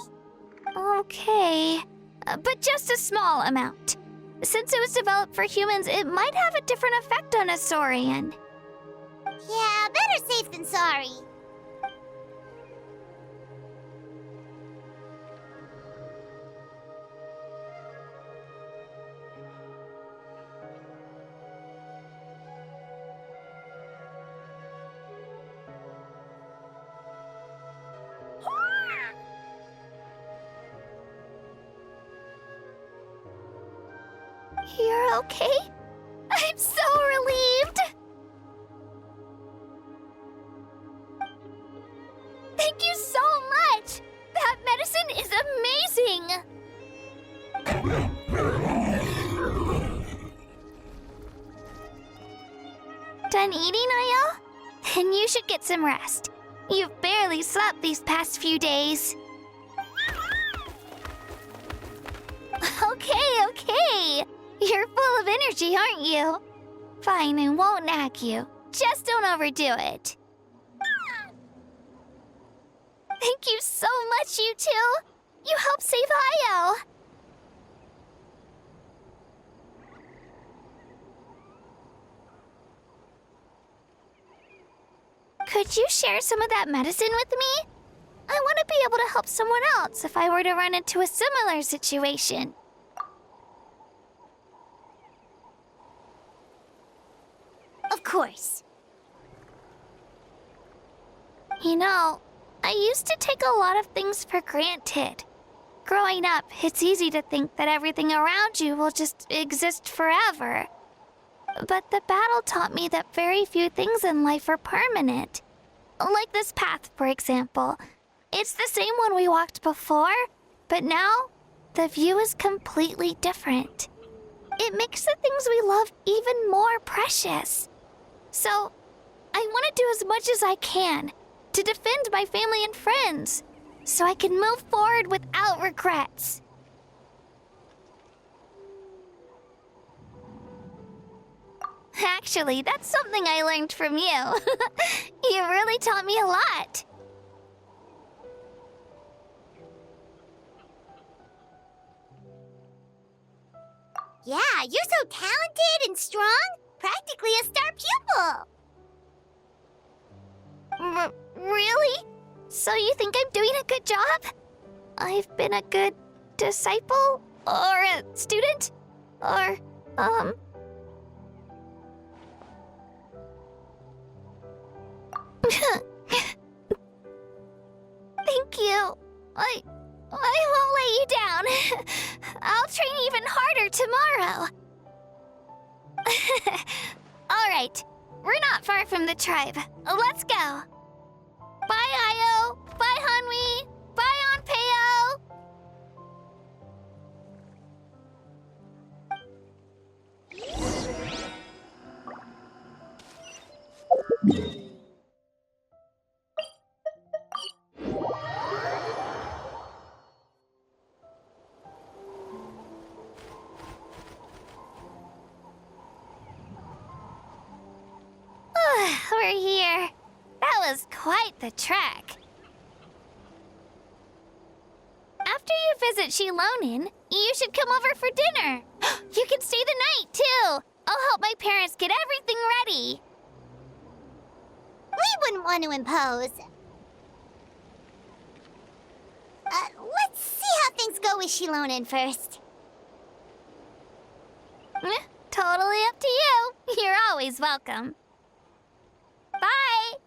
Okay, but just a small amount. Since it was developed for humans, it might have a different effect on a Saurian. Yeah, better safe than sorry. You're okay? I'm so relieved! Thank you so much! That medicine is amazing! Done eating, Io? Then you should get some rest. You've barely slept these past few days. Okay. You're full of energy, aren't you? Fine, I won't nag you. Just don't overdo it. Thank you so much, you two. You helped save Io. Could you share some of that medicine with me? I want to be able to help someone else if I were to run into a similar situation. Of course. You know, I used to take a lot of things for granted. Growing up, it's easy to think that everything around you will just exist forever. But the battle taught me that very few things in life are permanent. Like this path, for example. It's the same one we walked before, but now the view is completely different. It makes the things we love even more precious. So, I want to do as much as I can to defend my family and friends, so I can move forward without regrets. Actually, that's something I learned from you. You really taught me a lot. Yeah, you're so talented and strong. Practically a star pupil. Really? So you think I'm doing a good job? I've been a good disciple? Or a student? Or, Thank you. I won't let you down. I'll train even harder tomorrow. All right, we're not far from the tribe. Let's go. Bye, Io. Bye, Hanwi. Bye, Onpeo. We're here. That was quite the trek. After you visit Shilonin, you should come over for dinner. You can stay the night, too. I'll help my parents get everything ready. We wouldn't want to impose. Let's see how things go with Shilonin first. Totally up to you. You're always welcome. Bye!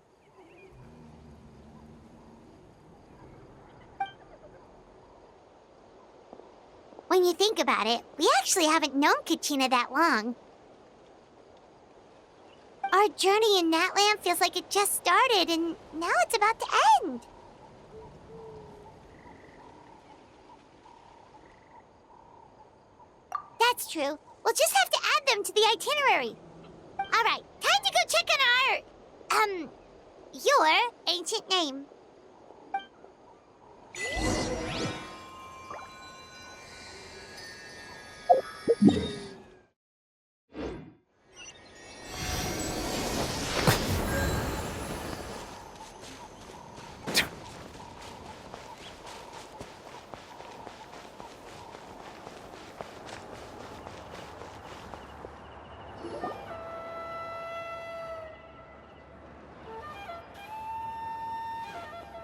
When you think about it, we actually haven't known Kachina that long. Our journey in Natlan feels like it just started, and now it's about to end. That's true. We'll just have to add them to the itinerary. All right, time to go check on your ancient name.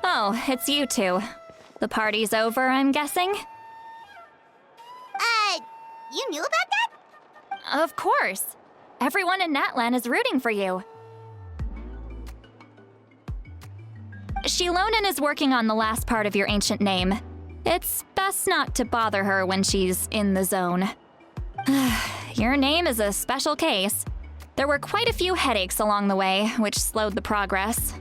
Oh, it's you two. The party's over, I'm guessing?
You knew about that?
Of course. Everyone in Natlan is rooting for you. Shilonin is working on the last part of your ancient name. It's best not to bother her when she's in the zone. Your name is a special case. There were quite a few headaches along the way, which slowed the progress.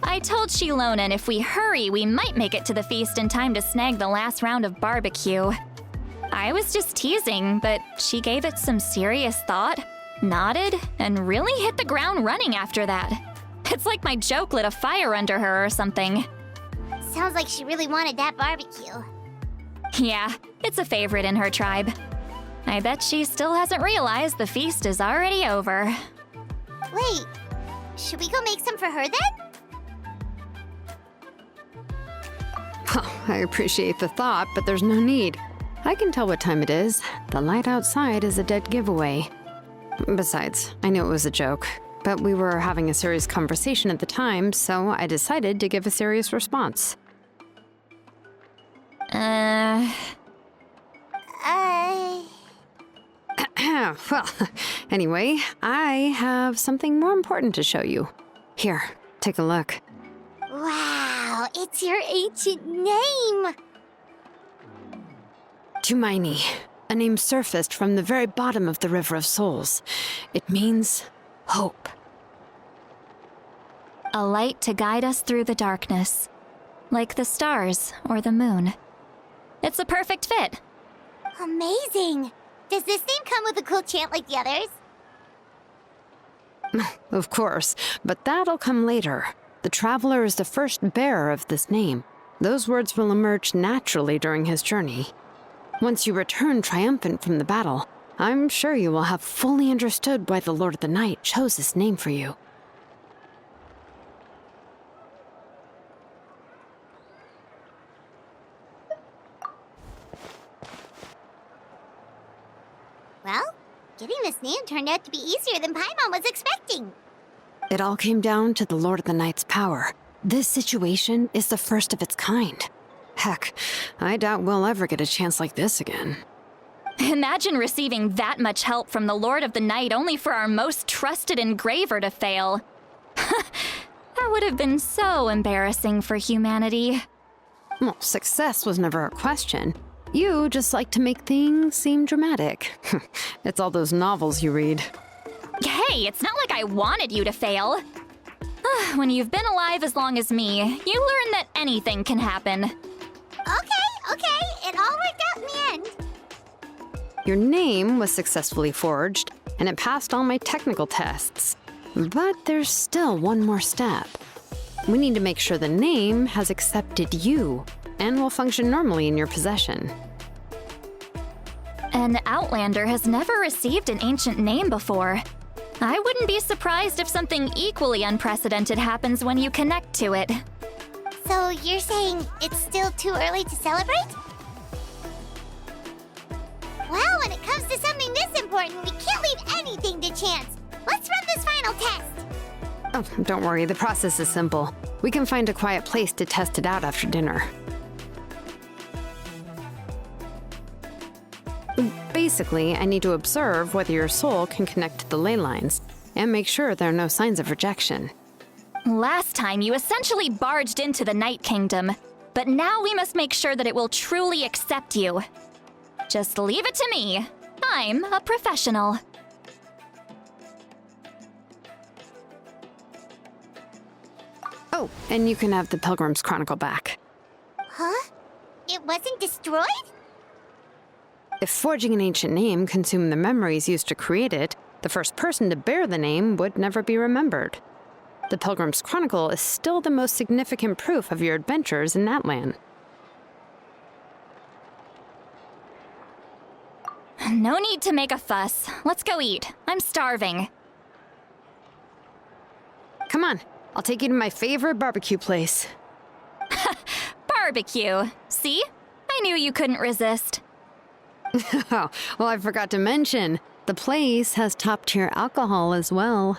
I told Shilonin if we hurry, we might make it to the feast in time to snag the last round of barbecue. I was just teasing, but she gave it some serious thought, nodded, and really hit the ground running after that. It's like my joke lit a fire under her or something.
Sounds like she really wanted that barbecue.
Yeah, it's a favorite in her tribe. I bet she still hasn't realized the feast is already over.
Wait, should we go make some for her then?
Well, I appreciate the thought, but there's no need. I can tell what time it is. The light outside is a dead giveaway. Besides, I knew it was a joke, but we were having a serious conversation at the time, so I decided to give a serious response. Well, anyway, I have something more important to show you. Here, take a look.
Wow, it's your ancient name!
Tumaini, a name surfaced from the very bottom of the River of Souls. It means hope.
A light to guide us through the darkness, like the stars or the moon. It's a perfect fit.
Amazing! Does this name come with a cool chant like the others?
Of course, but that'll come later. The Traveler is the first bearer of this name. Those words will emerge naturally during his journey. Once you return triumphant from the battle, I'm sure you will have fully understood why the Lord of the Night chose this name for you.
Well, getting this name turned out to be easier than Paimon was expecting.
It all came down to the Lord of the Night's power. This situation is the first of its kind. Heck, I doubt we'll ever get a chance like this again.
Imagine receiving that much help from the Lord of the Night only for our most trusted engraver to fail. That would have been so embarrassing for humanity.
Well, success was never a question. You just like to make things seem dramatic. It's all those novels you read.
Hey, it's not like I wanted you to fail. When you've been alive as long as me, you learn that anything can happen.
Okay, it all worked out in the end.
Your name was successfully forged, and it passed all my technical tests. But there's still one more step. We need to make sure the name has accepted you and will function normally in your possession.
An Outlander has never received an ancient name before. I wouldn't be surprised if something equally unprecedented happens when you connect to it.
So you're saying it's still too early to celebrate? Well, when it comes to something this important, we can't leave anything to chance. Let's run this final test.
Oh, don't worry, the process is simple. We can find a quiet place to test it out after dinner. Basically, I need to observe whether your soul can connect to the ley lines, and make sure there are no signs of rejection.
Last time, you essentially barged into the Night Kingdom, but now we must make sure that it will truly accept you. Just leave it to me. I'm a professional.
Oh, and you can have the Pilgrim's Chronicle back.
Huh? It wasn't destroyed?
If forging an ancient name consumed the memories used to create it, the first person to bear the name would never be remembered. The Pilgrim's Chronicle is still the most significant proof of your adventures in Natlan.
No need to make a fuss. Let's go eat. I'm starving.
Come on, I'll take you to my favorite barbecue place.
Barbecue. See? I knew you couldn't resist.
Oh, well, I forgot to mention, the place has top-tier alcohol as well.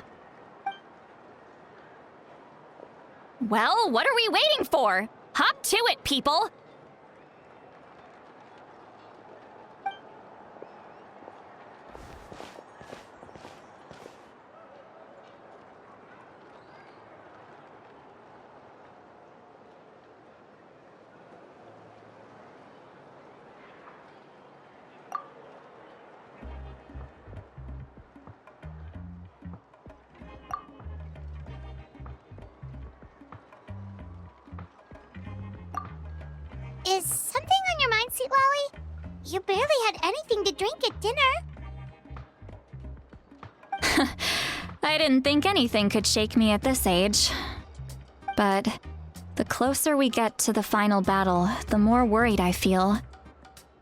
Well, what are we waiting for? Hop to it, people!
Is something on your mind, Sweet Lolly? You barely had anything to drink at dinner.
I didn't think anything could shake me at this age. But the closer we get to the final battle, the more worried I feel.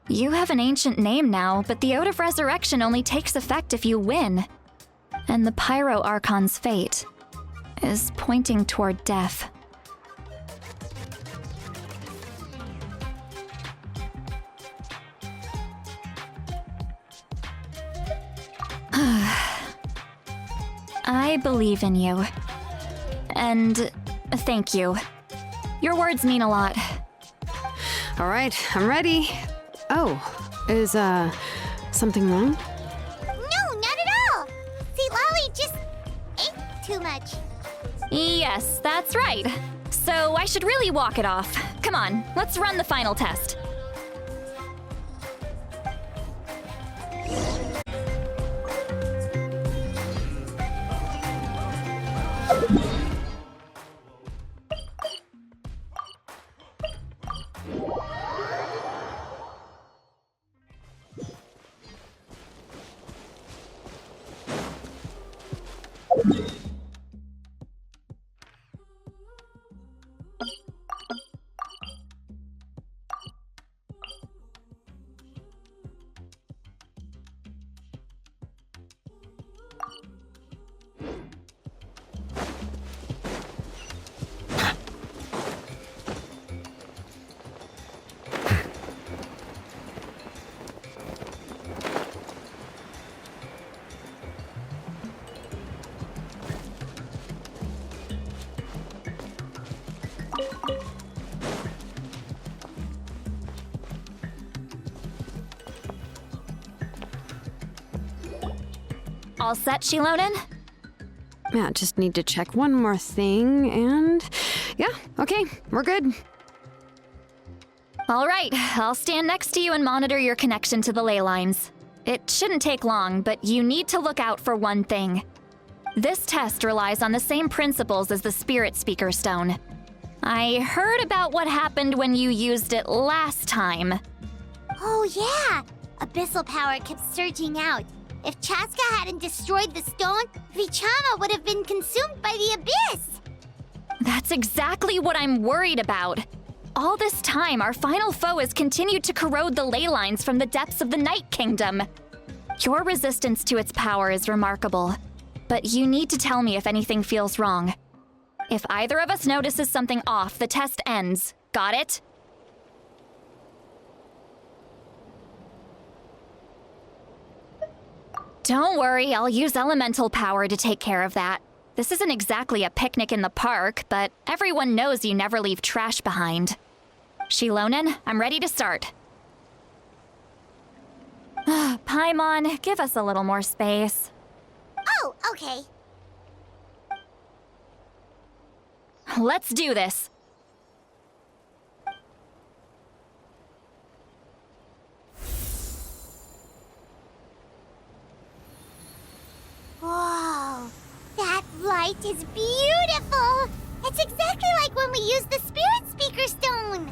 You have an ancient name now, but the Ode of Resurrection only takes effect if you win. And the Pyro Archon's fate is pointing toward death. I believe in you. And thank you. Your words mean a lot.
All right, I'm ready. Oh, is, something wrong?
No, not at all. Sweet Lolly just ate too much.
Yes, that's right. So I should really walk it off. Come on, let's run the final test. All set, Shilonen?
Yeah, just need to check one more thing, and yeah, okay, we're good.
All right, I'll stand next to you and monitor your connection to the ley lines. It shouldn't take long, but you need to look out for one thing. This test relies on the same principles as the Spirit Speaker Stone. I heard about what happened when you used it last time.
Oh yeah! Abyssal power kept surging out. If Chaska hadn't destroyed the stone, Vichama would have been consumed by the abyss!
That's exactly what I'm worried about. All this time, our final foe has continued to corrode the ley lines from the depths of the Night Kingdom. Your resistance to its power is remarkable, but you need to tell me if anything feels wrong. If either of us notices something off, the test ends. Got it? Don't worry, I'll use elemental power to take care of that. This isn't exactly a picnic in the park, but everyone knows you never leave trash behind. Shilonen, I'm ready to start. Paimon, give us a little more space.
Oh, okay.
Let's do this.
Whoa, that light is beautiful! It's exactly like when we used the Spirit Speaker Stone!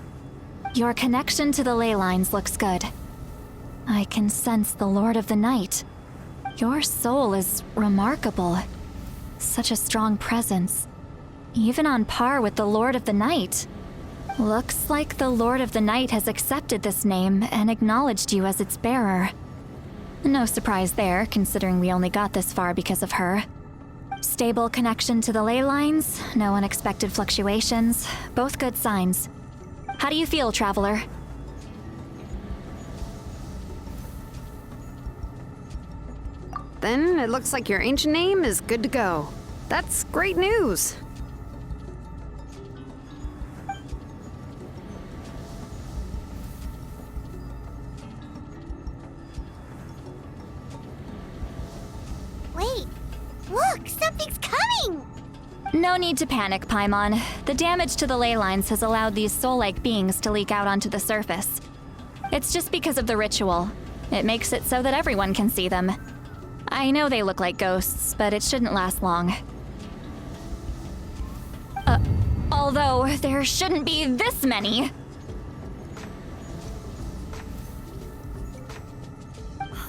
Your connection to the ley lines looks good. I can sense the Lord of the Night. Your soul is remarkable. Such a strong presence. Even on par with the Lord of the Night. Looks like the Lord of the Night has accepted this name and acknowledged you as its bearer. No surprise there, considering we only got this far because of her. Stable connection to the ley lines, no unexpected fluctuations, both good signs. How do you feel, Traveler?
Then it looks like your ancient name is good to go. That's great news.
Wait, look, something's coming!
No need to panic, Paimon. The damage to the ley lines has allowed these soul-like beings to leak out onto the surface. It's just because of the ritual. It makes it so that everyone can see them. I know they look like ghosts, but it shouldn't last long. Although, there shouldn't be this many.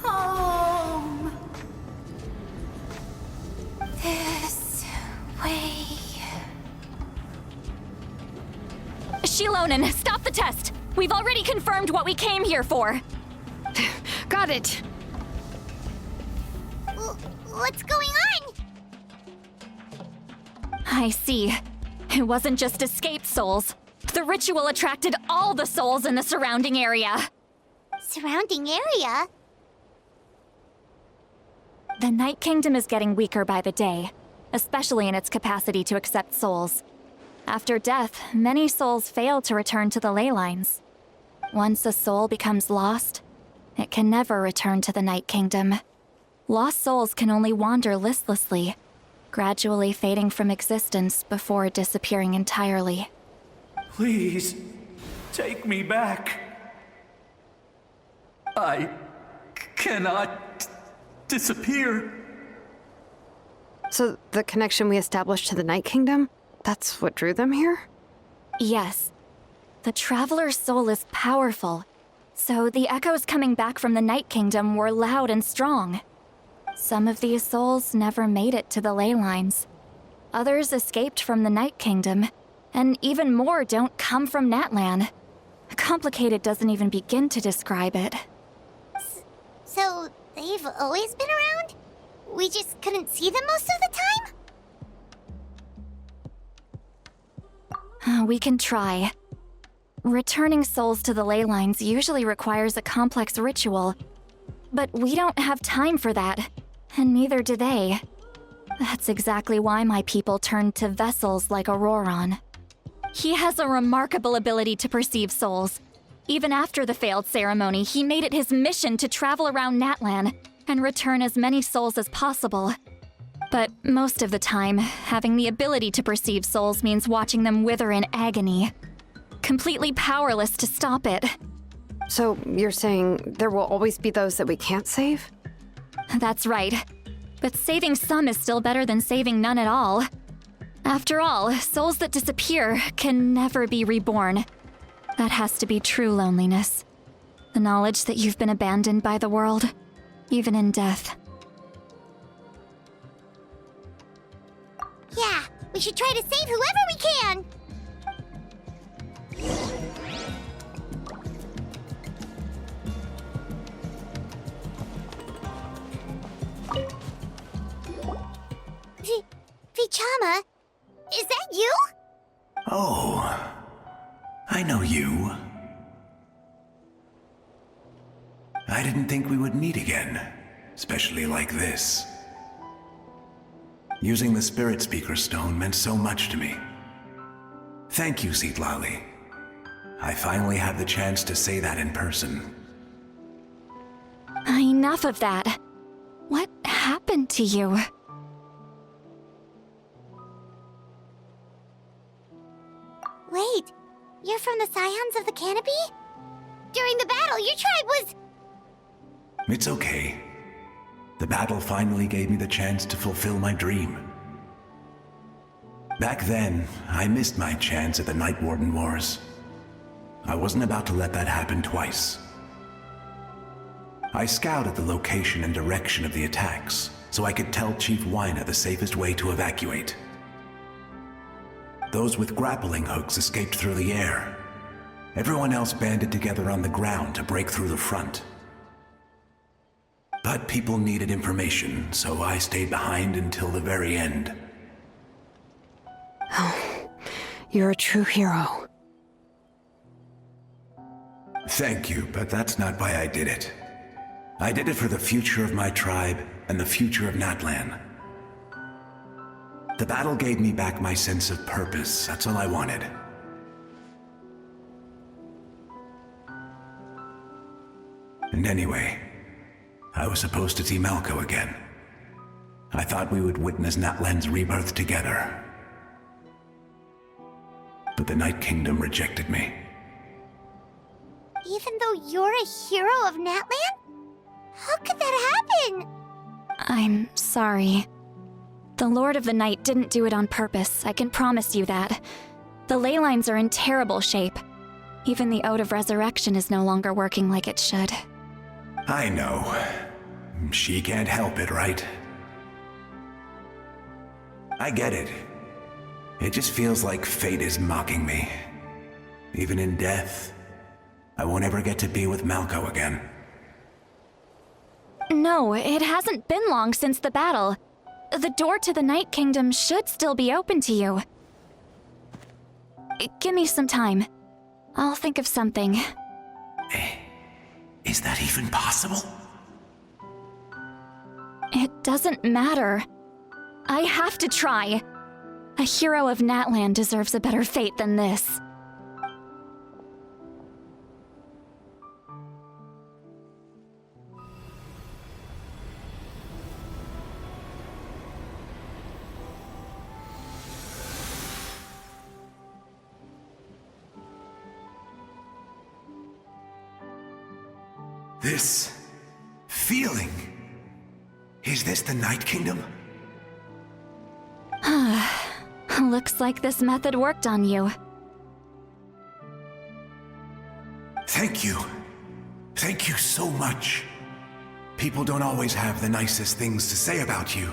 Home. This way.
Shilonen, stop the test! We've already confirmed what we came here for.
Got it.
What's going on?
I see. It wasn't just escaped souls. The ritual attracted all the souls in the surrounding area.
Surrounding area?
The Night Kingdom is getting weaker by the day, especially in its capacity to accept souls. After death, many souls fail to return to the ley lines. Once a soul becomes lost, it can never return to the Night Kingdom. Lost souls can only wander listlessly, gradually fading from existence before disappearing entirely.
Please, take me back. I cannot disappear.
So the connection we established to the Night Kingdom, that's what drew them here?
Yes. The Traveler's soul is powerful, so the echoes coming back from the Night Kingdom were loud and strong. Some of these souls never made it to the ley lines. Others escaped from the Night Kingdom, and even more don't come from Natlan. Complicated doesn't even begin to describe it.
So, they've always been around? We just couldn't see them most of the time?
We can try. Returning souls to the ley lines usually requires a complex ritual, but we don't have time for that, and neither do they. That's exactly why my people turned to vessels like Auroron. He has a remarkable ability to perceive souls. Even after the failed ceremony, he made it his mission to travel around Natlan and return as many souls as possible. But most of the time, having the ability to perceive souls means watching them wither in agony. Completely powerless to stop it.
So you're saying there will always be those that we can't save?
That's right. But saving some is still better than saving none at all. After all, souls that disappear can never be reborn. That has to be true loneliness. The knowledge that you've been abandoned by the world, even in death.
Yeah, we should try to save whoever we can! Vichama, is that you?
Oh, I know you. I didn't think we would meet again, especially like this. Using the Spirit Speaker Stone meant so much to me. Thank you, Citlali. I finally have the chance to say that in person.
Enough of that. What happened to you?
Wait, you're from the Scions of the Canopy? During the battle, your tribe was...
It's okay. The battle finally gave me the chance to fulfill my dream. Back then, I missed my chance at the Night Warden Wars. I wasn't about to let that happen twice. I scouted the location and direction of the attacks, so I could tell Chief Wyna the safest way to evacuate. Those with grappling hooks escaped through the air. Everyone else banded together on the ground to break through the front. But people needed information, so I stayed behind until the very end.
Oh, you're a true hero.
Thank you, but that's not why I did it. I did it for the future of my tribe and the future of Natlan. The battle gave me back my sense of purpose. That's all I wanted. And anyway, I was supposed to see Malco again. I thought we would witness Natlan's rebirth together. But the Night Kingdom rejected me.
Even though you're a hero of Natlan? How could that happen?
I'm sorry. The Lord of the Night didn't do it on purpose, I can promise you that. The ley lines are in terrible shape. Even the Ode of Resurrection is no longer working like it should.
I know. She can't help it, right? I get it. It just feels like fate is mocking me. Even in death, I won't ever get to be with Malco again.
No, it hasn't been long since the battle. The door to the Night Kingdom should still be open to you. Give me some time. I'll think of something.
Is that even possible?
It doesn't matter. I have to try. A hero of Natlan deserves a better fate than this.
This feeling. Is this the Night Kingdom?
Looks like this method worked on you.
Thank you. Thank you so much. People don't always have the nicest things to say about you,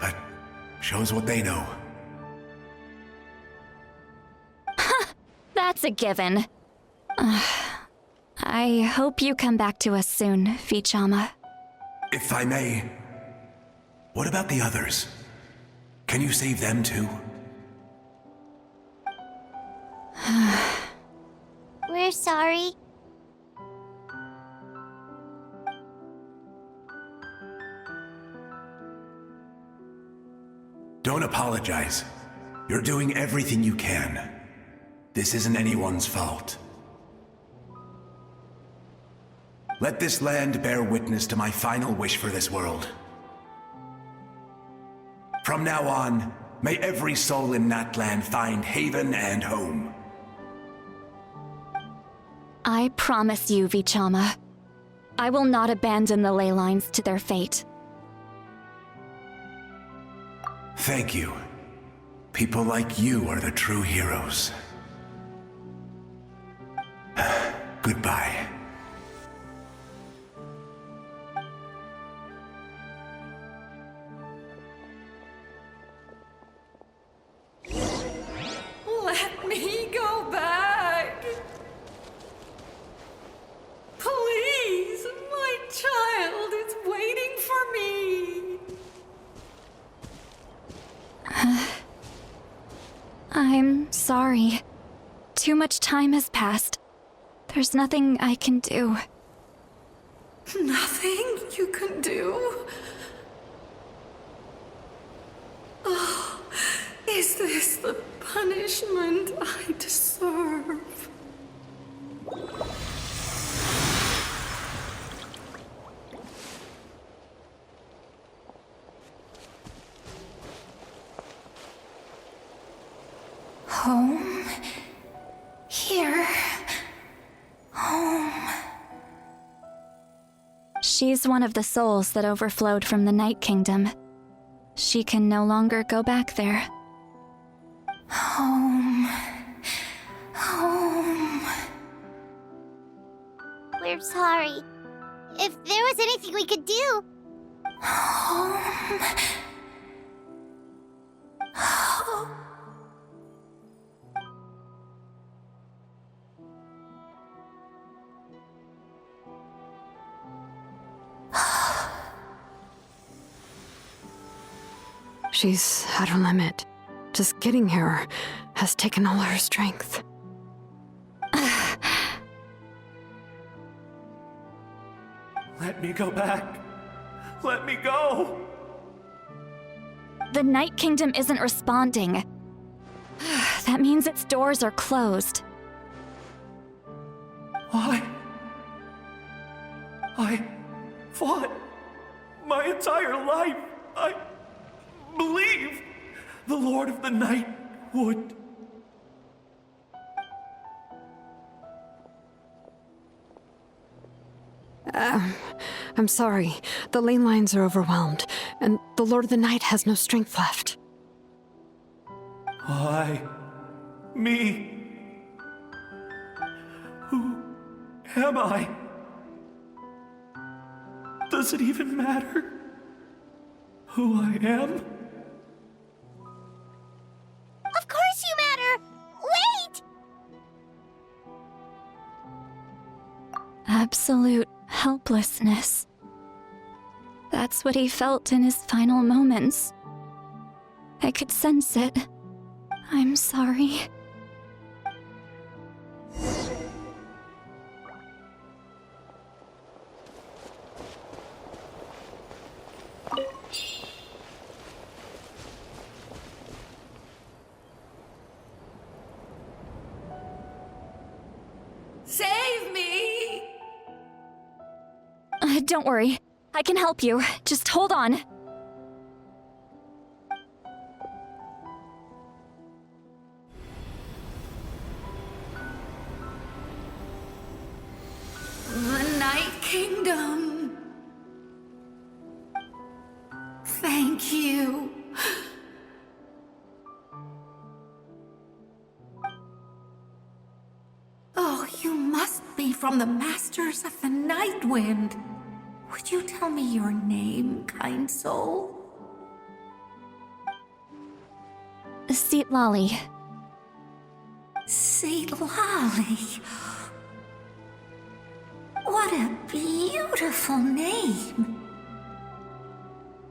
but shows what they know.
That's a given. I hope you come back to us soon, Vichama.
If I may, what about the others? Can you save them too?
We're sorry.
Don't apologize. You're doing everything you can. This isn't anyone's fault. let this land bear witness to my final wish for this world. From now on, may every soul in Natlan find haven and home.
I promise you, Vichama, I will not abandon the ley lines to their fate.
Thank you. People like you are the true heroes. Goodbye.
Let me go back. Please, my child is waiting for me.
I'm sorry. Too much time has passed. There's nothing I can do.
Nothing you can do? Oh, is this the punishment I deserve?
Home? Here? Home? She's one of the souls that overflowed from the Night Kingdom. She can no longer go back there. Home. Home.
We're sorry. If there was anything we could do...
Home.
She's at her limit. Just getting here has taken all her strength.
Let me go back. Let me go.
The Night Kingdom isn't responding. That means its doors are closed.
I fought my entire life. I believed the Lord of the Night would.
I'm sorry. The ley lines are overwhelmed, and the Lord of the Night has no strength left.
Me. Who am I? Does it even matter who I am?
Of course you matter! Wait!
Absolute helplessness. That's what he felt in his final moments. I could sense it. I'm sorry.
Save me!
Don't worry. I can help you. Just hold on.
The Night Kingdom. Thank you. Oh, you must be from the Masters of the Night Wind. Would you tell me your name, kind soul?
Seatlolly.
Seatlolly. What a beautiful name.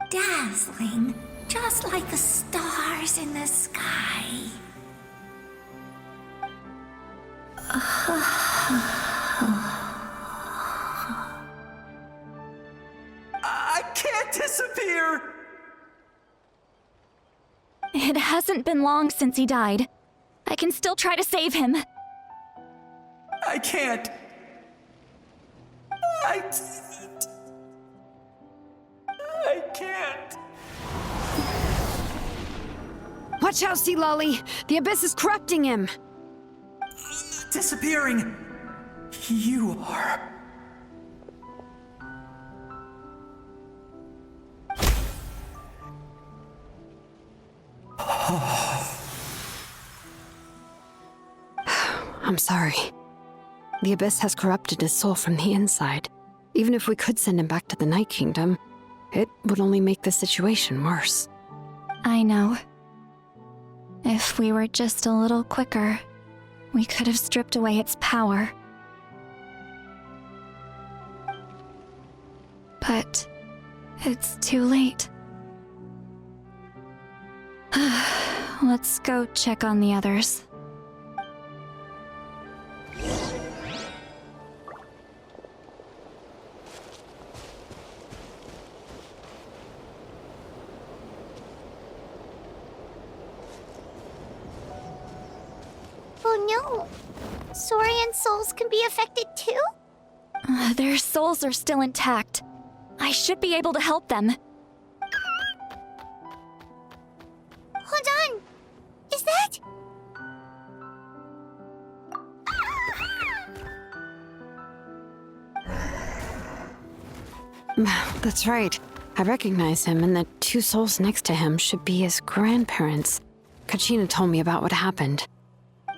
Dazzling, just like the stars in the sky.
I can't disappear!
It hasn't been long since he died. I can still try to save him.
I can't. I can't. I can't.
Watch out, Sea Lolly! The Abyss is corrupting him!
Disappearing. You are.
I'm sorry. The Abyss has corrupted his soul from the inside. Even if we could send him back to the Night Kingdom, it would only make the situation worse.
I know. If we were just a little quicker, we could have stripped away its power. But it's too late. Let's go check on the others.
Oh no! Saurian souls can be affected too?
Their souls are still intact. I should be able to help them.
Hold on! Is that...
That's right. I recognize him, and the two souls next to him should be his grandparents. Kachina told me about what happened.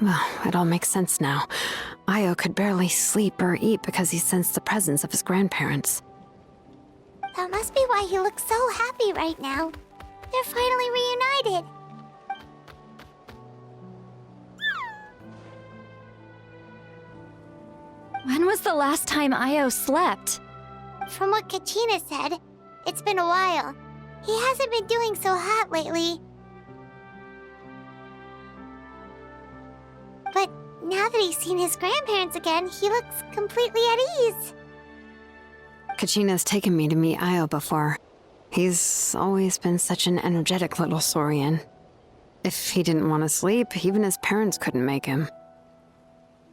Well, it all makes sense now. Io could barely sleep or eat because he sensed the presence of his grandparents.
That must be why he looks so happy right now. They're finally reunited.
When was the last time Io slept?
From what Kachina said, it's been a while. He hasn't been doing so hot lately. But now that he's seen his grandparents again, he looks completely at ease.
Kachina's taken me to meet Io before. He's always been such an energetic little Saurian. If he didn't want to sleep, even his parents couldn't make him.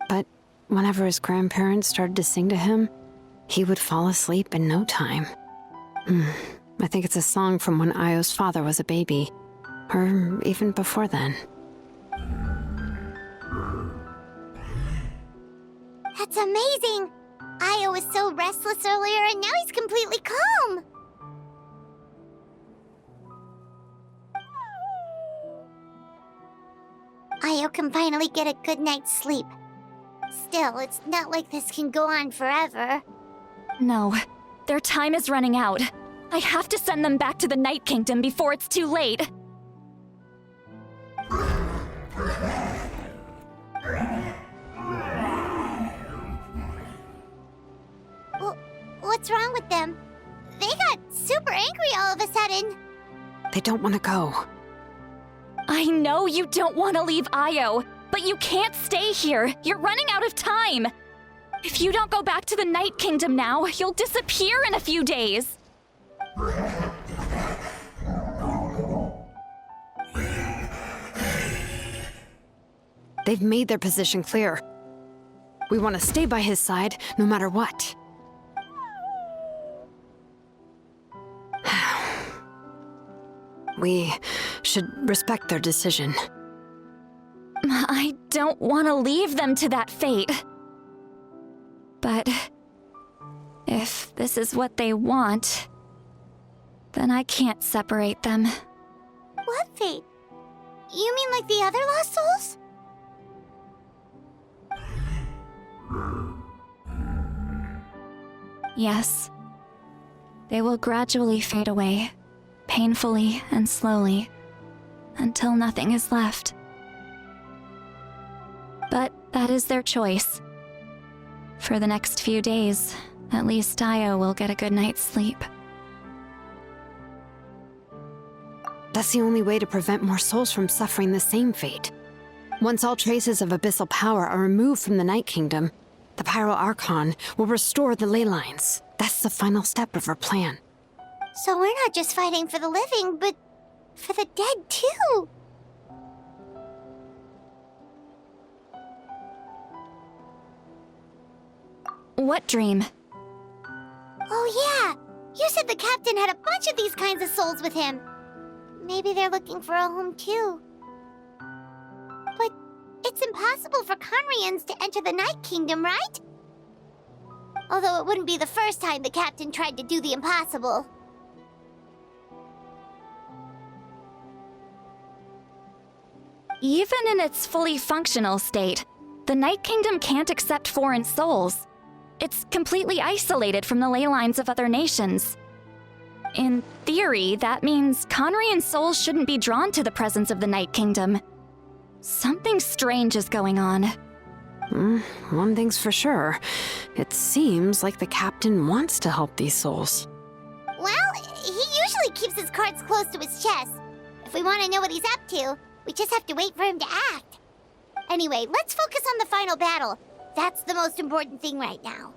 But whenever his grandparents started to sing to him, he would fall asleep in no time. I think it's a song from when Io's father was a baby, or even before then.
That's amazing! Io was so restless earlier, and now he's completely calm! Io can finally get a good night's sleep. Still, it's not like this can go on forever.
No, their time is running out. I have to send them back to the Night Kingdom before it's too late.
What's wrong with them? They got super angry all of a sudden.
They don't want to go.
I know you don't want to leave Io, but you can't stay here. You're running out of time. If you don't go back to the Night Kingdom now, you'll disappear in a few days.
They've made their position clear. We want to stay by his side, no matter what. We should respect their decision.
I don't want to leave them to that fate. But if this is what they want, then I can't separate them.
What fate? You mean like the other lost souls?
Yes. They will gradually fade away, painfully and slowly, until nothing is left. But that is their choice. For the next few days, at least Io will get a good night's sleep.
That's the only way to prevent more souls from suffering the same fate. Once all traces of abyssal power are removed from the Night Kingdom, the Pyro Archon will restore the ley lines. That's the final step of our plan.
So we're not just fighting for the living, but for the dead too.
What dream?
Oh yeah! You said the captain had a bunch of these kinds of souls with him. Maybe they're looking for a home too. But it's impossible for Conrians to enter the Night Kingdom, right? Although it wouldn't be the first time the captain tried to do the impossible.
Even in its fully functional state, the Night Kingdom can't accept foreign souls. It's completely isolated from the ley lines of other nations. In theory, that means Conrian souls shouldn't be drawn to the presence of the Night Kingdom. Something strange is going on.
One thing's for sure. It seems like the captain wants to help these souls.
Well, he usually keeps his cards close to his chest. If we want to know what he's up to, we just have to wait for him to act. Anyway, let's focus on the final battle. That's the most important thing right now.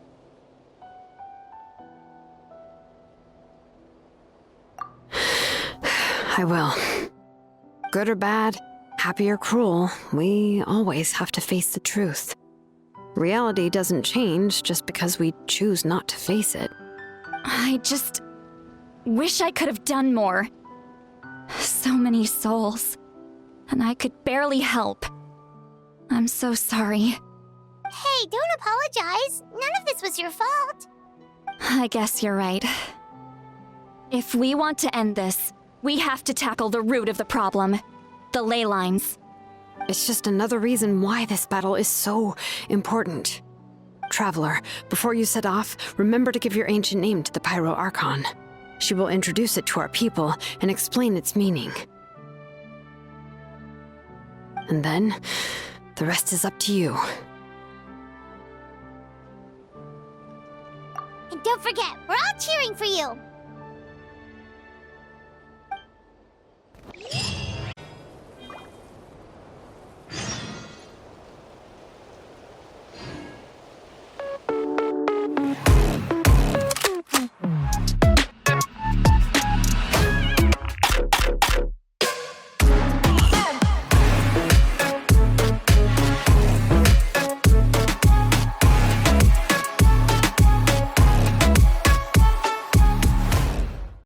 I will. Good or bad, happy or cruel, we always have to face the truth. Reality doesn't change just because we choose not to face it.
I just wish I could have done more. So many souls, and I could barely help. I'm so sorry.
Hey, don't apologize. None of this was your fault.
I guess you're right. If we want to end this, we have to tackle the root of the problem. The ley lines.
It's just another reason why this battle is so important. Traveler, before you set off, remember to give your ancient name to the Pyro Archon. She will introduce it to our people and explain its meaning. And then, the rest is up to you.
And don't forget, we're all cheering for you.